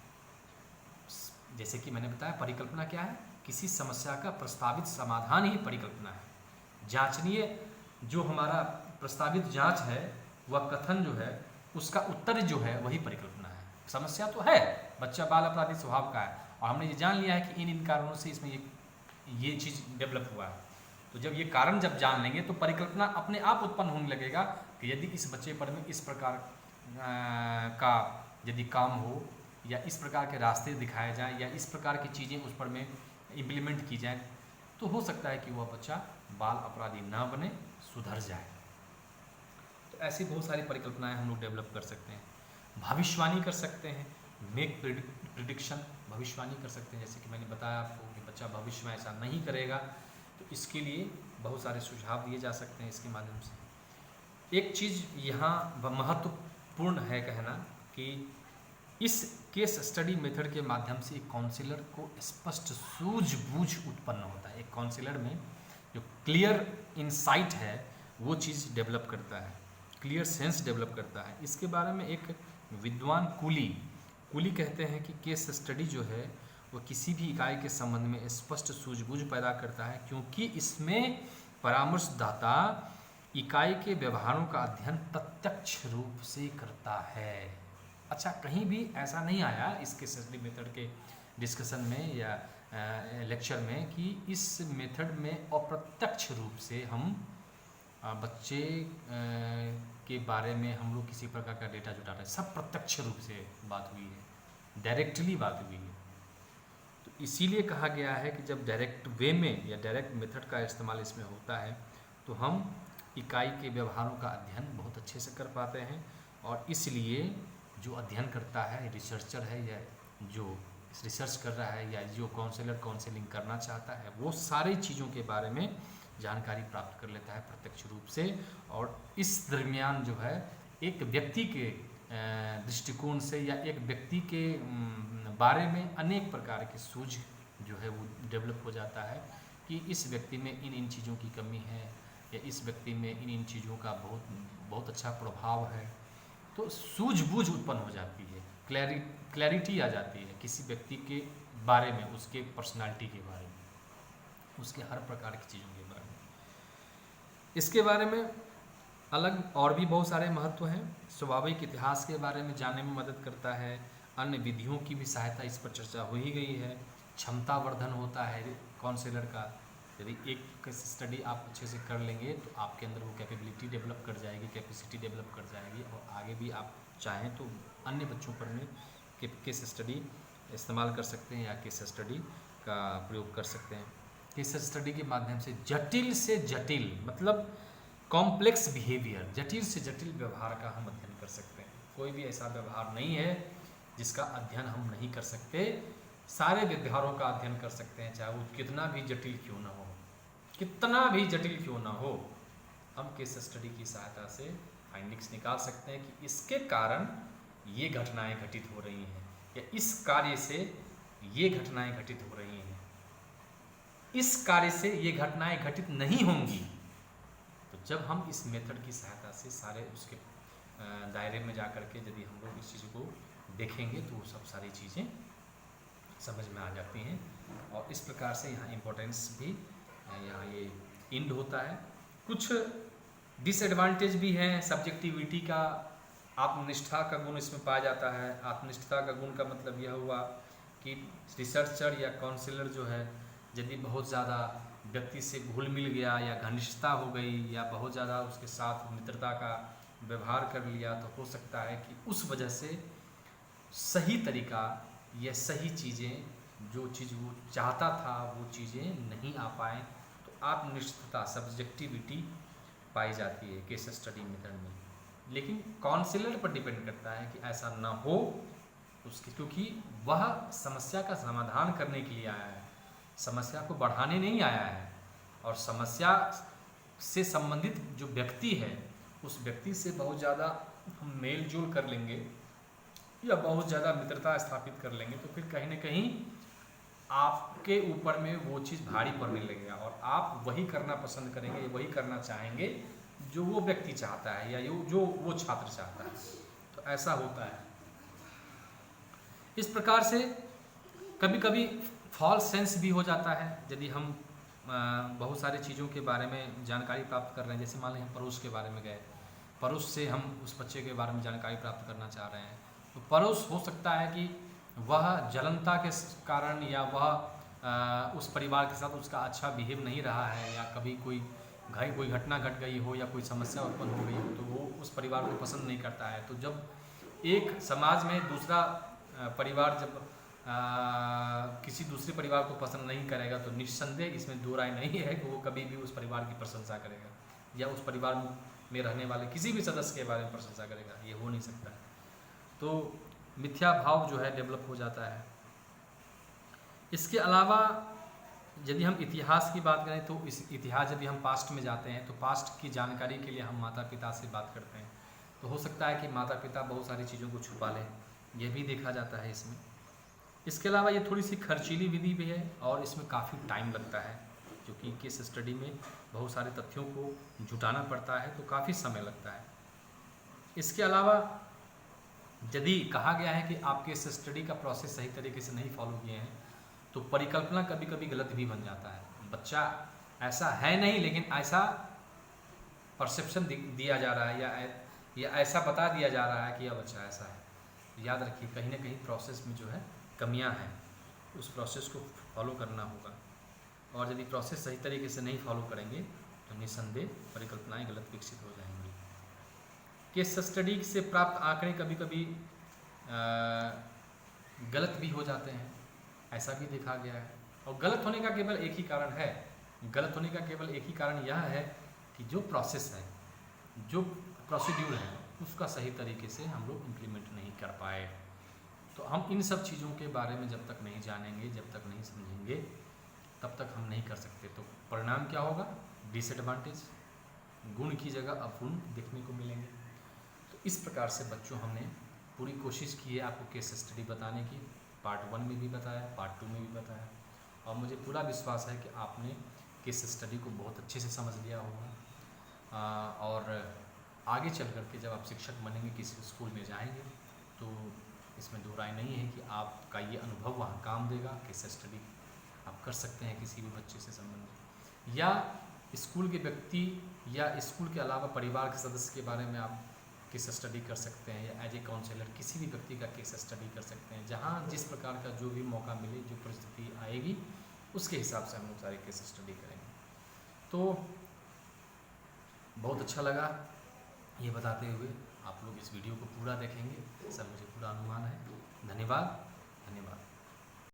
जैसे कि मैंने बताया, परिकल्पना क्या है? किसी समस्या का प्रस्तावित समाधान ही परिकल्पना है। जांचनीय जो हमारा प्रस्तावित जांच है, वह कथन जो है उसका उत्तर जो है वही परिकल्पना है। समस्या तो है, बच्चा बाल अपराधी स्वभाव का है और हमने ये जान लिया है कि इन कारणों से इसमें ये चीज़ डेवलप हुआ है। तो जब ये कारण जब जान लेंगे तो परिकल्पना अपने आप उत्पन्न होने लगेगा कि यदि इस बच्चे पर में इस प्रकार का यदि काम हो, या इस प्रकार के रास्ते दिखाए जाएं, या इस प्रकार की चीज़ें उस पर में इम्प्लीमेंट की जाएं, तो हो सकता है कि वह बच्चा बाल अपराधी ना बने, सुधर जाए। तो ऐसी बहुत सारी परिकल्पनाएं हम लोग डेवलप कर सकते हैं। भविष्यवाणी कर सकते हैं, मेक प्रिडिक्शन, भविष्यवाणी कर सकते हैं। जैसे कि मैंने बताया आपको कि बच्चा भविष्य में ऐसा नहीं करेगा, तो इसके लिए बहुत सारे सुझाव दिए जा सकते हैं इसके माध्यम से। एक चीज़ यहाँ महत्वपूर्ण है कहना कि इस केस स्टडी मेथड के माध्यम से एक काउंसलर को स्पष्ट सूझबूझ उत्पन्न होता है। एक काउंसलर में जो क्लियर इनसाइट है वो चीज़ डेवलप करता है, क्लियर सेंस डेवलप करता है। इसके बारे में एक विद्वान कूली कहते हैं कि केस स्टडी जो है वो किसी भी इकाई के संबंध में स्पष्ट सूझबूझ पैदा करता है, क्योंकि इसमें परामर्शदाता इकाई के व्यवहारों का अध्ययन प्रत्यक्ष रूप से करता है। अच्छा, कहीं भी ऐसा नहीं आया इस केस स्टडी मेथड के डिस्कशन में या लेक्चर में कि इस मेथड में अप्रत्यक्ष रूप से हम बच्चे के बारे में हम लोग किसी प्रकार का डेटा जुटा रहे हैं। सब प्रत्यक्ष रूप से बात हुई है, डायरेक्टली बात हुई है। तो इसीलिए कहा गया है कि जब डायरेक्ट वे में या डायरेक्ट मेथड का इस्तेमाल इसमें होता है तो हम इकाई के व्यवहारों का अध्ययन बहुत अच्छे से कर पाते हैं। और इसलिए जो अध्ययन करता है, रिसर्चर है या जो रिसर्च कर रहा है या जो काउंसलर काउंसलिंग करना चाहता है, वो सारी चीज़ों के बारे में जानकारी प्राप्त कर लेता है प्रत्यक्ष रूप से। और इस दरमियान जो है एक व्यक्ति के दृष्टिकोण से या एक व्यक्ति के बारे में अनेक प्रकार की सूझ जो है वो डेवलप हो जाता है कि इस व्यक्ति में इन चीज़ों की कमी है या इस व्यक्ति में इन चीज़ों का बहुत अच्छा प्रभाव है। तो सूझबूझ उत्पन्न हो जाती है, क्लैरिटी आ जाती है किसी व्यक्ति के बारे में, उसके पर्सनालिटी के बारे में, उसके हर प्रकार की चीज़ों के बारे में। इसके बारे में अलग और भी बहुत सारे महत्व हैं। स्वाभाविक इतिहास के बारे में जानने में मदद करता है। अन्य विधियों की भी सहायता इस पर चर्चा हो ही गई है। क्षमता वर्धन होता है काउंसलर का। यदि एक स्टडी आप अच्छे से कर लेंगे तो आपके अंदर वो कैपेबिलिटी डेवलप कर जाएगी, कैपेसिटी डेवलप कर जाएगी, और आगे भी आप चाहें तो अन्य बच्चों पर में केस स्टडी इस्तेमाल कर सकते हैं या केस स्टडी का प्रयोग कर सकते हैं। केस स्टडी के माध्यम से जटिल मतलब कॉम्प्लेक्स बिहेवियर, जटिल से जटिल व्यवहार का हम अध्ययन कर सकते हैं। कोई भी ऐसा व्यवहार नहीं है जिसका अध्ययन हम नहीं कर सकते। सारे व्यवहारों का अध्ययन कर सकते हैं, चाहे वो कितना भी जटिल क्यों ना हो, कितना भी जटिल क्यों ना हो। हम केस स्टडी की सहायता से फाइंडिंग्स निकाल सकते हैं कि इसके कारण ये घटनाएं घटित हो रही हैं या इस कार्य से ये घटनाएं घटित हो रही हैं, इस कार्य से ये घटनाएं घटित नहीं होंगी। तो जब हम इस मेथड की सहायता से सारे उसके दायरे में जा कर के यदि हम लोग इस चीज़ को देखेंगे तो सब सारी चीज़ें समझ में आ जाती हैं। और इस प्रकार से यहाँ इम्पोर्टेंस भी यहाँ ये इंड होता है। कुछ डिसएडवांटेज भी हैं सब्जेक्टिविटी का। आत्मनिष्ठा का गुण इसमें पाया जाता है। आत्मनिष्ठता का गुण का मतलब यह हुआ कि रिसर्चर या काउंसलर जो है यदि बहुत ज़्यादा व्यक्ति से घुल मिल गया या घनिष्ठता हो गई या बहुत ज़्यादा उसके साथ मित्रता का व्यवहार कर लिया, तो हो सकता है कि उस वजह से सही तरीका या सही चीज़ें, जो चीज़ वो चाहता था वो चीज़ें नहीं आ पाएँ। तो आत्मनिष्ठता, सब्जेक्टिविटी पाई जाती है केस स्टडी मेथड में। लेकिन काउंसलर पर डिपेंड करता है कि ऐसा ना हो उसके, क्योंकि वह समस्या का समाधान करने के लिए आया है, समस्या को बढ़ाने नहीं आया है। और समस्या से संबंधित जो व्यक्ति है उस व्यक्ति से बहुत ज़्यादा हम मेल जोल कर लेंगे या बहुत ज़्यादा मित्रता स्थापित कर लेंगे तो फिर कहीं ना कहीं आपके ऊपर में वो चीज़ भारी पड़ने लगेगा और आप वही करना पसंद करेंगे, वही करना चाहेंगे जो वो व्यक्ति चाहता है या जो वो छात्र चाहता है। तो ऐसा होता है। इस प्रकार से कभी कभी फॉल्स सेंस भी हो जाता है। यदि हम बहुत सारी चीज़ों के बारे में जानकारी प्राप्त कर रहे हैं, जैसे मान लें हम पड़ोस के बारे में गए, पड़ोस से हम उस बच्चे के बारे में जानकारी प्राप्त करना चाह रहे हैं, तो पड़ोस हो सकता है कि वह जलनता के कारण या वह उस परिवार के साथ उसका अच्छा बिहेव नहीं रहा है, या कभी कोई घटना घट गई हो या कोई समस्या उत्पन्न हो गई हो, तो वो उस परिवार को पसंद नहीं करता है। तो जब एक समाज में दूसरा परिवार जब किसी दूसरे परिवार को पसंद नहीं करेगा, तो निस्संदेह इसमें दो राय नहीं है कि वो कभी भी उस परिवार की प्रशंसा करेगा या उस परिवार में रहने वाले किसी भी सदस्य के बारे में प्रशंसा करेगा। ये हो नहीं सकता है। तो मिथ्या भाव जो है डेवलप हो जाता है। इसके अलावा यदि हम इतिहास की बात करें, तो इस इतिहास यदि हम पास्ट में जाते हैं, तो पास्ट की जानकारी के लिए हम माता पिता से बात करते हैं, तो हो सकता है कि माता पिता बहुत सारी चीज़ों को छुपा लें, यह भी देखा जाता है इसमें। इसके अलावा ये थोड़ी सी खर्चीली विधि भी है और इसमें काफ़ी टाइम लगता है, क्योंकि केस स्टडी में बहुत सारे तथ्यों को जुटाना पड़ता है, तो काफ़ी समय लगता है। इसके अलावा यदि कहा गया है कि आप केस स्टडी का प्रोसेस सही तरीके से नहीं फॉलो किए हैं, तो परिकल्पना कभी कभी गलत भी बन जाता है। बच्चा ऐसा है नहीं, लेकिन ऐसा परसेप्शन दिया जा रहा है या ऐसा बता दिया जा रहा है कि यह बच्चा ऐसा है। याद रखिए, कहीं ना कहीं प्रोसेस में जो है कमियां हैं, उस प्रोसेस को फॉलो करना होगा। और यदि प्रोसेस सही तरीके से नहीं फॉलो करेंगे तो निस्संदेह परिकल्पनाएं गलत विकसित हो जाएंगी। केस स्टडी से प्राप्त आंकड़े कभी कभी गलत भी हो जाते हैं, ऐसा भी देखा गया है। और गलत होने का केवल एक ही कारण है, गलत होने का केवल एक ही कारण यह है कि जो प्रोसेस है, जो प्रोसीड्यूर है, उसका सही तरीके से हम लोग इम्प्लीमेंट नहीं कर पाए। तो हम इन सब चीज़ों के बारे में जब तक नहीं जानेंगे, जब तक नहीं समझेंगे, तब तक हम नहीं कर सकते। तो परिणाम क्या होगा? डिसएडवांटेज, गुण की जगह अवगुण देखने को मिलेंगे। तो इस प्रकार से बच्चों हमने पूरी कोशिश की है आपको केस स्टडी बताने की। पार्ट 1 में भी बताया, पार्ट 2 में भी बताया, और मुझे पूरा विश्वास है कि आपने केस स्टडी को बहुत अच्छे से समझ लिया होगा। और आगे चल कर के जब आप शिक्षक बनेंगे, किसी स्कूल में जाएंगे, तो इसमें दो राय नहीं है कि आपका ये अनुभव वहाँ काम देगा। केस स्टडी आप कर सकते हैं किसी भी बच्चे से संबंधित, या स्कूल के व्यक्ति या स्कूल के अलावा परिवार के सदस्य के बारे में आप केस स्टडी कर सकते हैं, या एज ए काउंसलर किसी भी व्यक्ति का केस स्टडी कर सकते हैं। जहाँ जिस प्रकार का जो भी मौका मिले, जो परिस्थिति आएगी, उसके हिसाब से हम लोग सारे केस स्टडी करेंगे। तो बहुत अच्छा लगा ये बताते हुए। आप लोग इस वीडियो को पूरा देखेंगे, ऐसा मुझे पूरा अनुमान है। धन्यवाद।